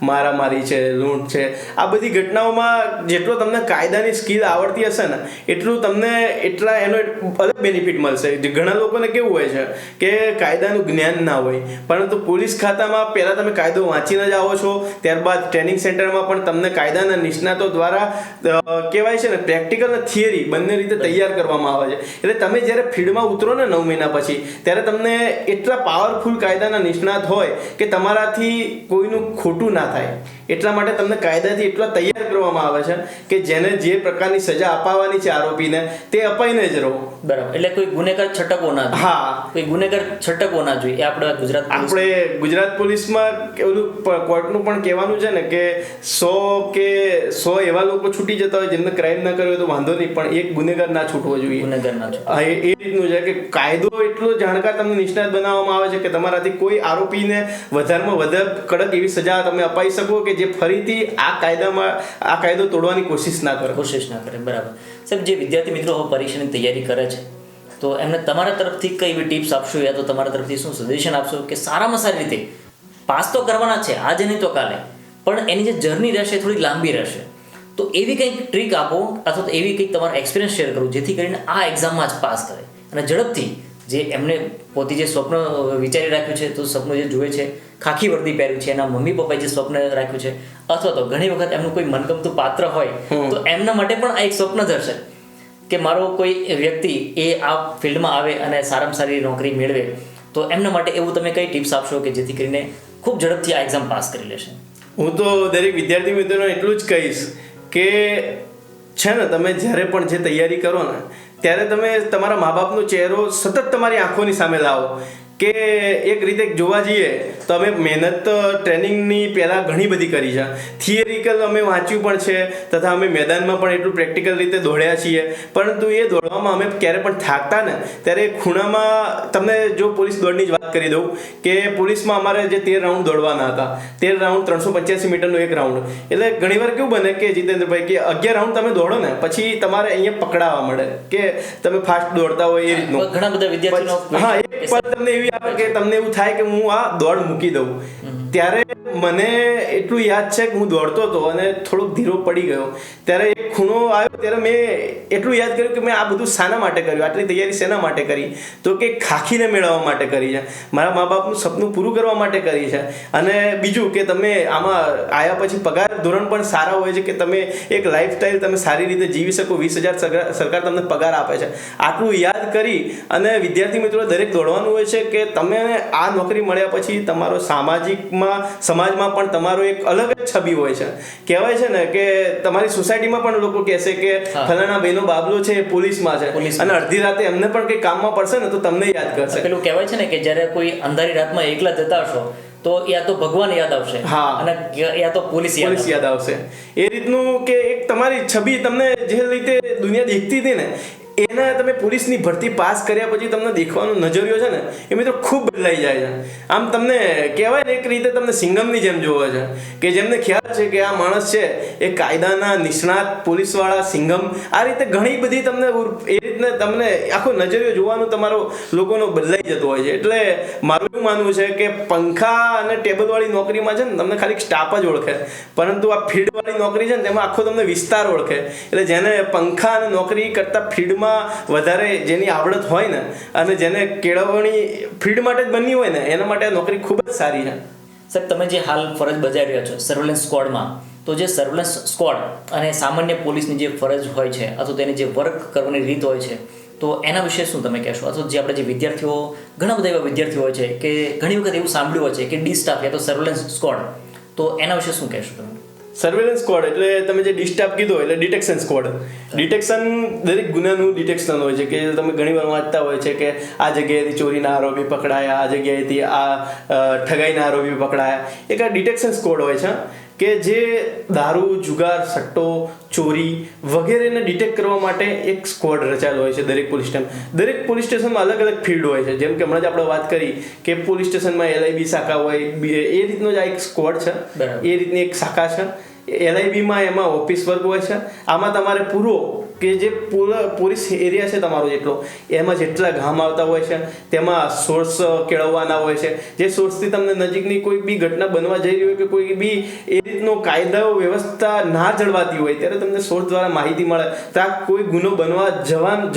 મારામારી છે, લૂંટ છે, આ બધી ઘટનાઓમાં જેટલો તમને કાયદાની સ્કિલ આવડતી હશે ને એટલા એનો અલગ બેનિફિટ મળશે. ઘણા લોકોને કેવું હોય છે કે કાયદાનું જ્ઞાન ના હોય, પરંતુ પોલીસ ખાતામાં પહેલાં તમે કાયદો વાંચીને જ આવો છો, ત્યારબાદ ટ્રેનિંગ સેન્ટરમાં પણ તમને કાયદાના નિષ્ણાતો દ્વારા કહેવાય છે ને પ્રેક્ટિકલ અને થિયરી બંને રીતે તૈયાર કરવામાં આવે છે. એટલે તમે જ્યારે ફિલ્ડમાં ઉતરો ને 9 મહિના પછી ત્યારે તમને એટલા પાવરફુલ કાયદાના નિષ્ણાત હોય કે તમારાથી કોઈનું ખોટું ના થાય, એટલા માટે તમને કાયદાથી એટલા તૈયાર કરવામાં આવે છે કે જેને જે પ્રકારની સજા અપાવવાની છે આરોપીને તે અપાઈને જ રહો.
બરાબર, એટલે કોઈ ગુનેગાર છટકવો ના જોઈએ.
હા,
કોઈ ગુનેગાર છટકવો ના જોઈએ. આપણે
ગુજરાત પોલીસમાં ઓલું કોર્ટનું પણ કહેવાનું છે ને કે 100 એવા લોકો છૂટી જતા હોય જેમને ક્રાઇમ ના કર્યો તો વાંધો નહીં, પણ એક ગુનેગાર ના છૂટવો જોઈએ.
ગુનેગાર ના છૂટવો.
એ રીતનું છે કે કાયદો એટલો જાણકાર તમને નિષ્ણાત બનાવવામાં આવે છે કે તમારાથી કોઈ આરોપીને વધારેમાં વધારે કડક એવી સજા તમે અપાઈ શકો કે જે ફરીથી આ કાયદો તોડવાની કોશિશ ના કરે.
બરાબર. સાહેબ, જે વિદ્યાર્થી મિત્રો પરીક્ષાની તૈયારી કરે છે તો એમને તમારા તરફથી કઈ એવી ટિપ્સ આપશો યા તો તમારા તરફથી શું સજેશન આપશો કે સારામાં સારી રીતે પાસ તો કરવાના છે આજે નહીં તો કાલે, પણ એની જે જર્ની રહેશે થોડી લાંબી રહેશે, તો એવી કંઈક ટ્રીક આપો અથવા તો એવી કંઈક તમારો એક્સપિરિયન્સ શેર કરો જેથી કરીને આ એક્ઝામમાં જ પાસ કરે અને ઝડપથી જે એમને પોતે જે સ્વપ્ન વિચારી રાખ્યું છે, તો સપનું જે જુએ છે, ખાખી વર્દી પહેર્યું છે, એના મમ્મી પપ્પાએ જે સ્વપ્ન રાખ્યું છે, અથવા તો ઘણી વખત એમનું કોઈ મનગમતું પાત્ર હોય તો એમના માટે પણ આ એક સ્વપ્ન જ હશે કે મારો કોઈ વ્યક્તિ એ આ ફિલ્ડમાં આવે અને સારામાં સારી નોકરી મેળવે, તો એમના માટે એવું તમે કઈ ટિપ્સ આપશો કે જેથી કરીને ખૂબ ઝડપથી આ એક્ઝામ પાસ કરી લેશે?
હું તો દરેક વિદ્યાર્થી મિત્રોને એટલું જ કહીશ કે છે ને તમે જ્યારે પણ જે તૈયારી કરો ને ત્યારે તમે તમારા મા બાપનો ચહેરો સતત તમારી આંખોની સામે લાવો. કે એક રીતે જોવા જઈએ તો અમે મહેનત ટ્રેનિંગની પહેલાં ઘણી બધી કરી છે, થિયરિકલ અમે વાંચ્યું પણ છે તથા અમે મેદાનમાં પણ એટલું પ્રેક્ટિકલ રીતે દોડ્યા છીએ, પરંતુ એ દોડવામાં અમે ક્યારે પણ થાકતા ને ત્યારે ખુણામાં તમને જો પોલીસ દોડની જ વાત કરી દઉં કે પોલીસમાં અમારે જે 13 રાઉન્ડ દોડવાના હતા, 13 રાઉન્ડ 385 મીટરનો એક રાઉન્ડ, એટલે ઘણીવાર કેવું બને કે જીતેન્દ્રભાઈ કે 11 રાઉન્ડ તમે દોડો ને પછી તમારે અહીંયા પકડાવા મળે કે તમે ફાસ્ટ દોડતા હોય એ રીતનું.
ઘણા બધા વિદ્યાર્થીઓ
હા, એક પણ તમને એવી આવે કે તમને એવું થાય કે હું આ દોડ મૂકી દઉં. ત્યારે મને એટલું યાદ છે કે હું દોડતો હતો અને થોડોક ધીરો પડી ગયો, ત્યારે એક ખૂણો આવ્યો ત્યારે મેં એટલું યાદ કર્યું કે મેં આ બધું શાના માટે કર્યું, આટલી તૈયારી શેના માટે કરી, તો કે ખાખીને મેળવવા માટે કરી છે, મારા મા બાપનું સપનું પૂરું કરવા માટે કરી છે. અને બીજું કે તમે આમાં આવ્યા પછી પગાર ધોરણ પણ સારા હોય છે કે તમે એક લાઈફસ્ટાઈલ તમે સારી રીતે જીવી શકો, 20,000 સરકાર તમને પગાર આપે છે. આટલું યાદ કરી અને વિદ્યાર્થી મિત્રો દરેક દોડવાનું હોય છે કે તમે આ નોકરી મળ્યા પછી તમારો સમાજમાં પણ તમારો એક અલગ જ છબી હોય છે. કહેવાય છે ને કે તમારી સોસાયટીમાં પણ લોકો કહેશે કે ફલાણા ભાઈનો બાબલો છે એ પોલીસમાં છે, અને અડધી રાતે એમને પણ કંઈ કામમાં પડશે ને તો તમને યાદ કરશે.
પેલું કહેવાય છે ને કે જ્યારે કોઈ અંધારી રાતમાં એકલા જતા હશો તો યા તો ભગવાન યાદ આવશે, અને યા તો પોલીસ
યાદ આવશે. એ રીતનું કે એક તમારી છબી તમને જે રીતે દુનિયા દેખતી હતી ને એના તમે પોલીસની ભરતી પાસ કર્યા પછી તમને દેખવાનો નજરિયો છે ને એ મિત્રો ખૂબ બદલાઈ જાય છે. આમ તમને કહેવાય ને એક રીતે તમને સિંગમની જેમ જોવે છે કે જેમને ખ્યાલ છે કે આ માણસ છે એ કાયદાના નિષ્ણાત પોલીસવાળા સિંગમ, આ રીતે ઘણી બધી તમને એ રીતને તમને આખો નજરિયો જોવાનો તમારો લોકોનો બદલાઈ જતો હોય છે. એટલે મારું એવું માનવું છે કે પંખા અને ટેબલવાળી નોકરીમાં છે ને તમને ખાલી સ્ટાફ જ ઓળખે, પરંતુ આ ફિલ્ડવાળી નોકરી છે ને તેમાં આખો તમને વિસ્તાર ઓળખે. એટલે જેને પંખા અને નોકરી કરતાં ફિલ્ડમાં વધારે જેની આવડત હોય ને અને જેને કેળવણી ફિલ્ડ માટે જ બનવી હોય ને એના માટે આ નોકરી ખૂબ જ સારી છે.
સાહેબ, તમે જે હાલ ફરજ બજાવી રહ્યા છો સર્વેલન્સ સ્ક્વોડમાં, તો જે સર્વેલન્સ સ્ક્વોડ અને સામાન્ય પોલીસની જે ફરજ હોય છે અથવા તો એની જે વર્ક કરવાની રીત હોય છે તો એના વિશે શું તમે કહેશો? અથવા જે આપણે જે વિદ્યાર્થીઓ, ઘણા બધા એવા વિદ્યાર્થીઓ હોય છે કે ઘણી વખત એવું સાંભળ્યું હોય છે કે ડી સ્ટાફ યા તો સર્વેલન્સ સ્ક્વોડ, તો એના વિશે શું કહેશો તમે?
સર્વેલન્સ સ્ક્વોડ એટલે તમે જે ડિસ્ટાફ કીધું એટલે ડિટેક્શન સ્ક્વોડ. ડિટેક્શન દરેક ગુનાનું ડિટેક્શન હોય છે કે તમે ઘણીવાર વાંચતા હોય છે કે આ જગ્યાએથી ચોરીના આરોપી પકડાયા, આ જગ્યાએથી આ ઠગાઈના આરોપી પકડાયા. એક આ ડિટેક્શન સ્ક્વોડ હોય છે કે જે દારૂ, જુગાર, સટ્ટો, ચોરી વગેરેને ડિટેક્ટ કરવા માટે એક સ્ક્વોડ રચાયેલો હોય છે દરેક પોલીસ સ્ટેશન. દરેક પોલીસ સ્ટેશનમાં અલગ અલગ ફિલ્ડ હોય છે. જેમ કે હમણાં જ આપણે વાત કરી કે પોલીસ સ્ટેશનમાં LIB શાખા હોય, એ રીતનો જ આ એક સ્ક્વોડ છે, એ રીતની એક શાખા છે. LIBમાં એમાં ઓફિસ વર્ક હોય છે. આમાં તમારે પૂરો કે જે પોલીસ એરિયા છે તમારો જેટલો, એમાં જેટલા ગામ આવતા હોય છે તેમાં સોર્સ કેળવવાના હોય છે. જે સોર્સથી તમને નજીકની કોઈ બી ઘટના બનવા જઈ રહી હોય કે કોઈ બી એ રીતનો કાયદાઓ વ્યવસ્થા ના જળવાતી હોય ત્યારે તમને સોર્સ દ્વારા માહિતી મળે. ત્યાં કોઈ ગુનો બનવા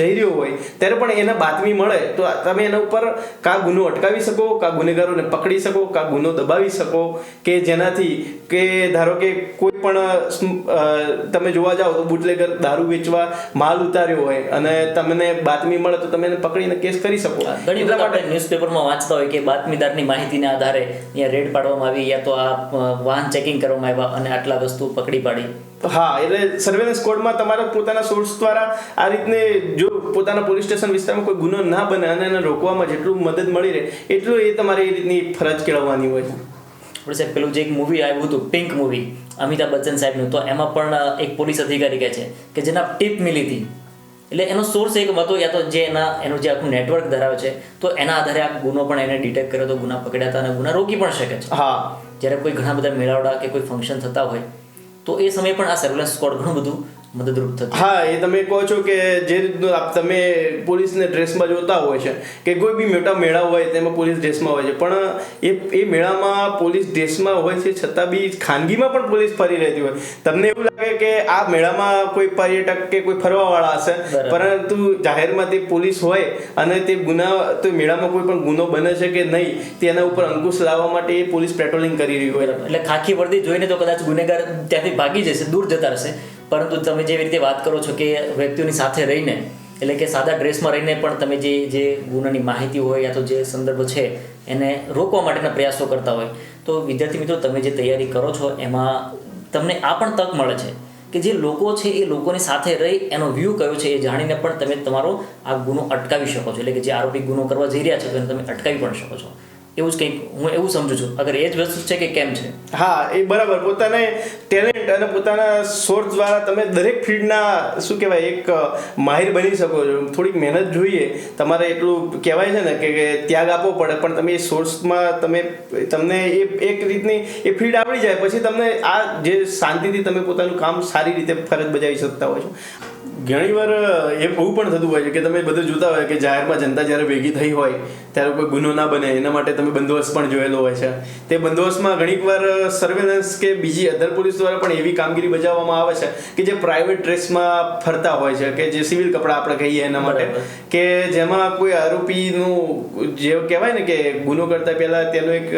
જઈ રહ્યો હોય ત્યારે પણ એને બાતમી મળે તો તમે એના ઉપર કા ગુનો અટકાવી શકો, કા ગુનેગારોને પકડી શકો, કા ગુનો દબાવી શકો, કે જેનાથી કે ધારો કે કોઈ પણ તમે જોવા જાઓ તો બુટલેગર દારૂ વેચવા માલ ઉતાર્યો હોય અને તમને બાતમી મળે તો તમે એને પકડીને કેસ કરી શકો.
ઘણી વખત આપણે ન્યૂઝપેપરમાં વાંચતા હોય કે બાતમીદારની માહિતીના આધારે અહીંયા રેડ પાડવામાં આવી યા તો આ વાહન ચેકિંગ કરવામાં આવ્યા અને આટલા વસ્તુ પકડી પાડી.
હા, એટલે સર્વેલન્સ સ્ક્વોડમાં તમારા પોતાના સોર્સ દ્વારા આ રીતને જો પોતાના પોલીસ સ્ટેશન વિસ્તારમાં કોઈ ગુનો ના બને અને એને રોકવામાં જેટલું મદદ મળી રહે એટલું એ તમારે એ રીતની ફરજ કેળવવાની હોય છે.
આપણે સાહેબ પેલું જે એક મૂવી આવ્યું હતું પિંક મૂવી અમિતાભ બચ્ચન સાહેબનું, તો એમાં પણ એક પોલીસ અધિકારી કહે છે કે જેના ટીપ મિલી હતી, એટલે એનો સોર્સ એક હતો યા તો જે એનું જે આખું નેટવર્ક ધરાવે છે તો એના આધારે આ ગુનો પણ એને ડિટેક્ટ કર્યો તો ગુના પકડ્યા હતા અને ગુના રોકી પણ શકે છે.
હા, જ્યારે
કોઈ ઘણા બધા મેળાવડા કે કોઈ ફંક્શન થતા હોય તો એ સમયે પણ આ સર્વેલન્સ સ્ક્વોડ ઘણું બધું મદદરૂપ થતું.
હા, એ તમે કહો છો કે જે રીતનું તમે પોલીસને ડ્રેસમાં જોતા હોય છે કે કોઈ બી મોટા મેળા હોય તેમાં પોલીસ ડ્રેસમાં હોય છે, પણ એ મેળામાં પોલીસ ડ્રેસમાં હોય છે છતાં બી ખાનગીમાં પણ પોલીસ ફરી રહેતી હોય. તમને એવું લાગે કે આ મેળામાં કોઈ પર્યટક કે કોઈ ફરવાવાળા હશે, પરંતુ જાહેરમાં તે પોલીસ હોય અને તે તો મેળામાં કોઈ પણ ગુનો બને છે કે નહીં તેના ઉપર અંકુશ લાવવા માટે એ પોલીસ પેટ્રોલિંગ કરી રહી હોય.
એટલે ખાખી વર્દી જોઈને તો કદાચ ગુનેગાર ત્યાંથી ભાગી જશે, દૂર જતા રહેશે, પરંતુ તમે જેવી રીતે વાત કરો છો કે વ્યક્તિઓની સાથે રહીને એટલે કે સાદા ડ્રેસમાં રહીને પણ તમે જે ગુનાની માહિતી હોય યા તો જે સંદર્ભ છે એને રોકવા માટેના પ્રયાસો કરતા હોય તો વિદ્યાર્થી મિત્રો તમે જે તૈયારી કરો છો એમાં તમને આ પણ તક મળે છે કે જે લોકો છે એ લોકોની સાથે રહી એનો વ્યૂ કયો છે એ જાણીને પણ તમે તમારો આ ગુનો અટકાવી શકો છો. એટલે કે જે આરોપી ગુનો કરવા જઈ રહ્યા છે તો એને તમે અટકાવી પણ શકો છો. એવું જ કંઈક હું એવું સમજુ છું, અગર એ જ વસ્તુ છે કે કેમ છે?
હા, એ બરાબર. પોતાને ટેલેન્ટ અને પોતાના સોર્સ દ્વારા તમે દરેક ફિલ્ડના શું કહેવાય એક માહિર બની શકો છો. થોડીક મહેનત જોઈએ, તમારે એટલું કહેવાય છે ને કે ત્યાગ આપવો પડે, પણ તમે એ સોર્સમાં તમને એક રીતની એ ફિલ્ડ આવડી જાય પછી તમને આ જે શાંતિથી તમે પોતાનું કામ સારી રીતે ફરજ બજાવી શકતા હોય છો. ઘણીવાર એવું પણ થતું હોય છે કે તમે બધું જોતા હોય કે જાહેરમાં જનતા જ્યારે ભેગી થઈ હોય ત્યારે કોઈ ગુનો ના બને એના માટે તમે બંદોબસ્ત પણ જોયેલો હોય છે. તે બંદોબસ્તમાં ઘણીવાર સર્વેલન્સ કે બીજી અધર પોલીસ દ્વારા પણ એવી કામગીરી બજાવવામાં આવે છે કે જે પ્રાઇવેટ ડ્રેસમાં ફરતા હોય છે, કે જે સિવિલ કપડાં આપણે કહીએ એના માટે, કે જેમાં કોઈ આરોપીનું જે કહેવાય ને કે ગુનો કરતા પહેલા તેનો એક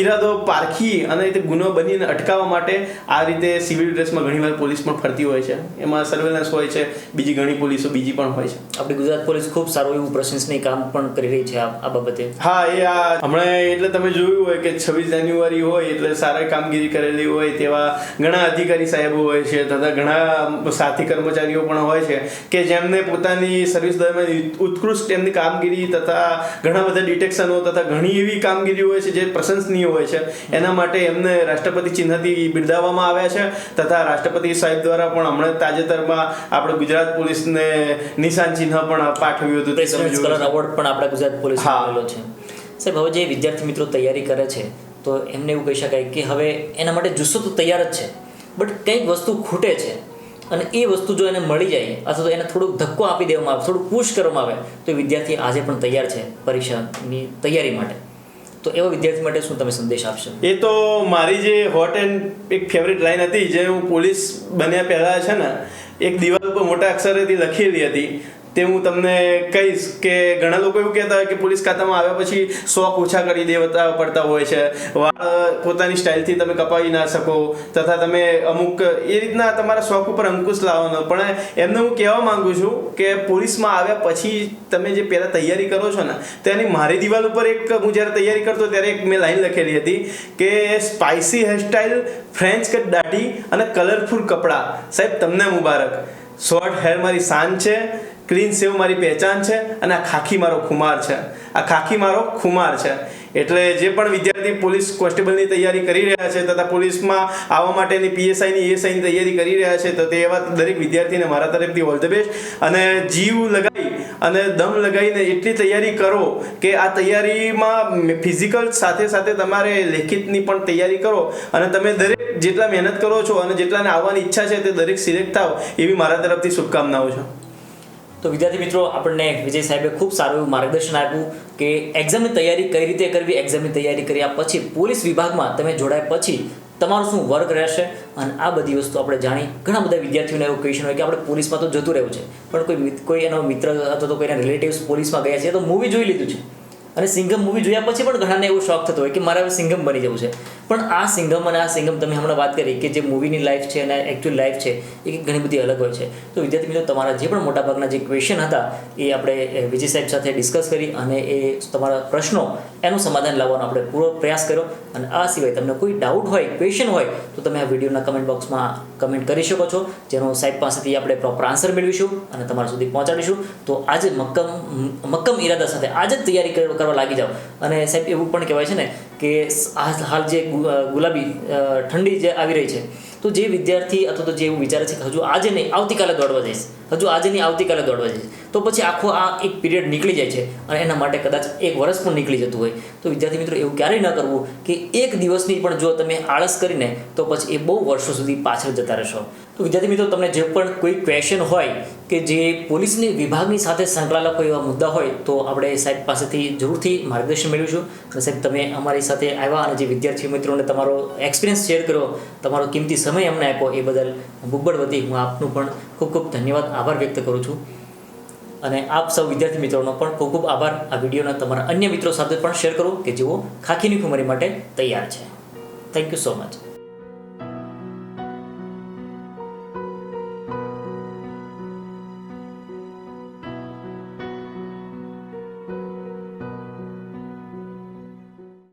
ઈરાદો પારખી અને તે ગુનો બનીને અટકાવવા માટે આ રીતે સિવિલ ડ્રેસમાં ઘણીવાર પોલીસ પણ ફરતી હોય છે. એમાં સર્વેલન્સ હોય છે, બીજી ઘણી પોલીસો બીજી પણ હોય છે.
આપણી ગુજરાત પોલીસ ખૂબ સારું એવું પ્રશંસનીય કામ પણ કરી રહી છે આ બાબતે.
હા, એ હમણાં એટલે તમે જોયું હોય કે 26 જાન્યુઆરી હોય એટલે સારી કામગીરી કરેલી હોય તેવા ઘણા અધિકારી સાહેબો હોય છે તથા ઘણા સાથી કર્મચારીઓ પણ હોય છે કે જેમને પોતાની સર્વિસ દરમિયાન ઉત્કૃષ્ટ એમની કામગીરી તથા ઘણા બધા ડિટેક્શનો તથા ઘણી એવી કામગીરી હોય છે જે પ્રશંસનીય હોય છે. એના માટે એમને રાષ્ટ્રપતિ ચિહ્નથી બિરદાવવામાં આવ્યા છે તથા રાષ્ટ્રપતિ સાહેબ દ્વારા પણ હમણાં તાજેતરમાં આપણે ગુજરાત પોલીસને નિશાન ચિહ્ન પણ પાઠવ્યું હતું.
પ્રેસિડેન્ટ્સ કલર એવોર્ડ પણ આપણા ગુજરાત પોલીસ મળેલો છે. સાહેબ, હવે જે વિદ્યાર્થી મિત્રો તૈયારી કરે છે તો એમને એવું કહી શકાય કે હવે એના માટે જુસ્સો તો તૈયાર જ છે, બટ કંઈક વસ્તુ ખૂટે છે અને એ વસ્તુ જો એને મળી જાય અથવા તો એને થોડુંક ધક્કો આપી દેવામાં આવે, થોડુંક પુશ કરવામાં આવે તો એ વિદ્યાર્થી આજે પણ તૈયાર છે પરીક્ષાની તૈયારી માટે. તો એવા વિદ્યાર્થી માટે શું તમે સંદેશ આપશો?
એ તો મારી જે હોટ એન્ડ એક ફેવરિટ લાઈન હતી જે હું પોલીસ બન્યા પહેલાં છે ને એક દિવાલ ઉપર મોટા અક્ષરેથી લખેલી હતી તે હું તમને કહીશ કે ઘણા લોકો એવું કહેતા હોય કે પોલીસ ખાતામાં આવ્યા પછી શોખ ઓછા કરી દેવા પડતા હોય છે, વાળ પોતાની સ્ટાઇલથી તમે કપાવી ના શકો તથા તમે અમુક એ રીતના તમારા શોખ ઉપર અંકુશ લાવવાનો. પણ એમને હું કહેવા માંગુ છું કે પોલીસમાં આવ્યા પછી તમે જે પહેલાં તૈયારી કરો છો ને, તેની મારી દિવાલ ઉપર એક હું જ્યારે તૈયારી કરતો ત્યારે એક મેં લાઈન લખેલી હતી કે સ્પાઇસી હેરસ્ટાઇલ, ફ્રેન્ચ કટ દાઢી અને કલરફુલ કપડાં, સાહેબ તમને મુબારક. શોર્ટ હેર મારી શાન છે, ક્લીન સેવ મારી પહેચાન છે અને આ ખાખી મારો ખુમાર છે. આ ખાખી મારો ખુમાર છે. એટલે જે પણ વિદ્યાર્થી પોલીસ કોન્સ્ટેબલની તૈયારી કરી રહ્યા છે તથા પોલીસમાં આવવા માટેની પીએસઆઈની એએસઆઈની તૈયારી કરી રહ્યા છે, તો તે એવા દરેક વિદ્યાર્થીને મારા તરફથી ઓલ ધ બેસ્ટ. અને જીવ લગાવી અને દમ લગાવીને એટલી તૈયારી કરો કે આ તૈયારીમાં ફિઝિકલ સાથે સાથે તમારે લેખિતની પણ તૈયારી કરો અને તમે દરેક જેટલા મહેનત કરો છો અને જેટલાને આવવાની ઈચ્છા છે તે દરેક સિલેક્ટ થાવ એવી મારા તરફથી શુભકામનાઓ છે.
તો વિદ્યાર્થી મિત્રો, આપણને વિજય સાહેબે ખૂબ સારું એવું માર્ગદર્શન આપ્યું કે એક્ઝામની તૈયારી કઈ રીતે કરવી, એક્ઝામની તૈયારી કર્યા પછી પોલીસ વિભાગમાં તમે જોડાયા પછી તમારું શું વર્ક રહેશે અને આ બધી વસ્તુ આપણે જાણી. ઘણા બધા વિદ્યાર્થીઓને એવું ક્વેશ્ચન હોય કે આપણે પોલીસમાં તો જતું રહેવું છે, પણ કોઈ એનો મિત્ર અથવા તો કોઈના રિલેટિવ્સ પોલીસમાં ગયા છે તો મૂવી જોઈ લીધું છે અને સિંઘમ મૂવી જોયા પછી પણ ઘણાને એવો શોખ થતો હોય કે મારે હવે સિંઘમ બની જવું છે. પણ આ સિંઘમ અને આ સિંઘમ તમે હમણાં વાત કરી કે જે મૂવીની લાઈફ છે અને એકચ્યુઅલ લાઈફ છે એ ઘણી બધી અલગ હોય છે. તો વિદ્યાર્થી મિત્રો, તમારા જે પણ મોટાભાગના જે ક્વેશ્ચન હતા એ આપણે વિજય સાહેબ સાથે ડિસ્કસ કરી અને એ તમારા પ્રશ્નો એનું સમાધાન લાવવાનો આપણે પૂરો પ્રયાસ કર્યો. અને આ સિવાય તમને કોઈ ડાઉટ હોય, ક્વેશ્ચન હોય તો તમે આ વિડીયોના કમેન્ટ બોક્સમાં કમેન્ટ કરી શકો છો, જેનો સાહેબ પાસેથી આપણે પ્રોપર આન્સર મેળવીશું અને તમારા સુધી પહોંચાડીશું. તો આજે મક્કમ ઈરાદા સાથે આજે જ તૈયારી કરવા લાગી જાઓ. અને સાહેબ એવું પણ કહેવાય છે ને કે હાલ જે ગુલાબી ઠંડી જે આવી રહી છે, તો જે વિદ્યાર્થી અથવા તો જે એવું વિચારે છે કે હજુ આજે નહીં આવતીકાલે દોડવા જઈશ, હજુ આજે નહીં આવતીકાલે દોડવા જઈશ, તો પછી આખો આ એક પીરિયડ નીકળી જાય છે અને એના માટે કદાચ એક વર્ષ પણ નીકળી જતું હોય. તો વિદ્યાર્થી મિત્રો, એવું ક્યારેય ન કરવું કે એક દિવસની પણ જો તમે આળસ કરીને તો પછી એ બહુ વર્ષો સુધી પાછળ જતા રહેશો. તો વિદ્યાર્થી મિત્રો, તમને જે પણ કોઈ ક્વેશ્ચન હોય કે જે પોલીસની વિભાગની સાથે સંકળાયેલા કોઈ એવા મુદ્દા હોય તો આપણે સાહેબ પાસેથી જરૂરથી માર્ગદર્શન મેળવીશું. અને સાહેબ, તમે અમારી સાથે આવ્યા અને જે વિદ્યાર્થી મિત્રોને તમારો એક્સપિરિયન્સ શેર કર્યો, તમારો કિંમતી સમય અમને આપ્યો, એ બદલ ભૂગબળ વતી હું આપનું પણ ખૂબ ખૂબ ધન્યવાદ, આભાર વ્યક્ત કરું છું. અને આપ સૌ વિદ્યાર્થી મિત્રોનો પણ ખૂબ ખૂબ આભાર. આ વિડીયોના તમારા અન્ય મિત્રો સાથે પણ શેર કરો કે જેઓ ખાખીની ખુમારી માટે તૈયાર છે. Thank you so much.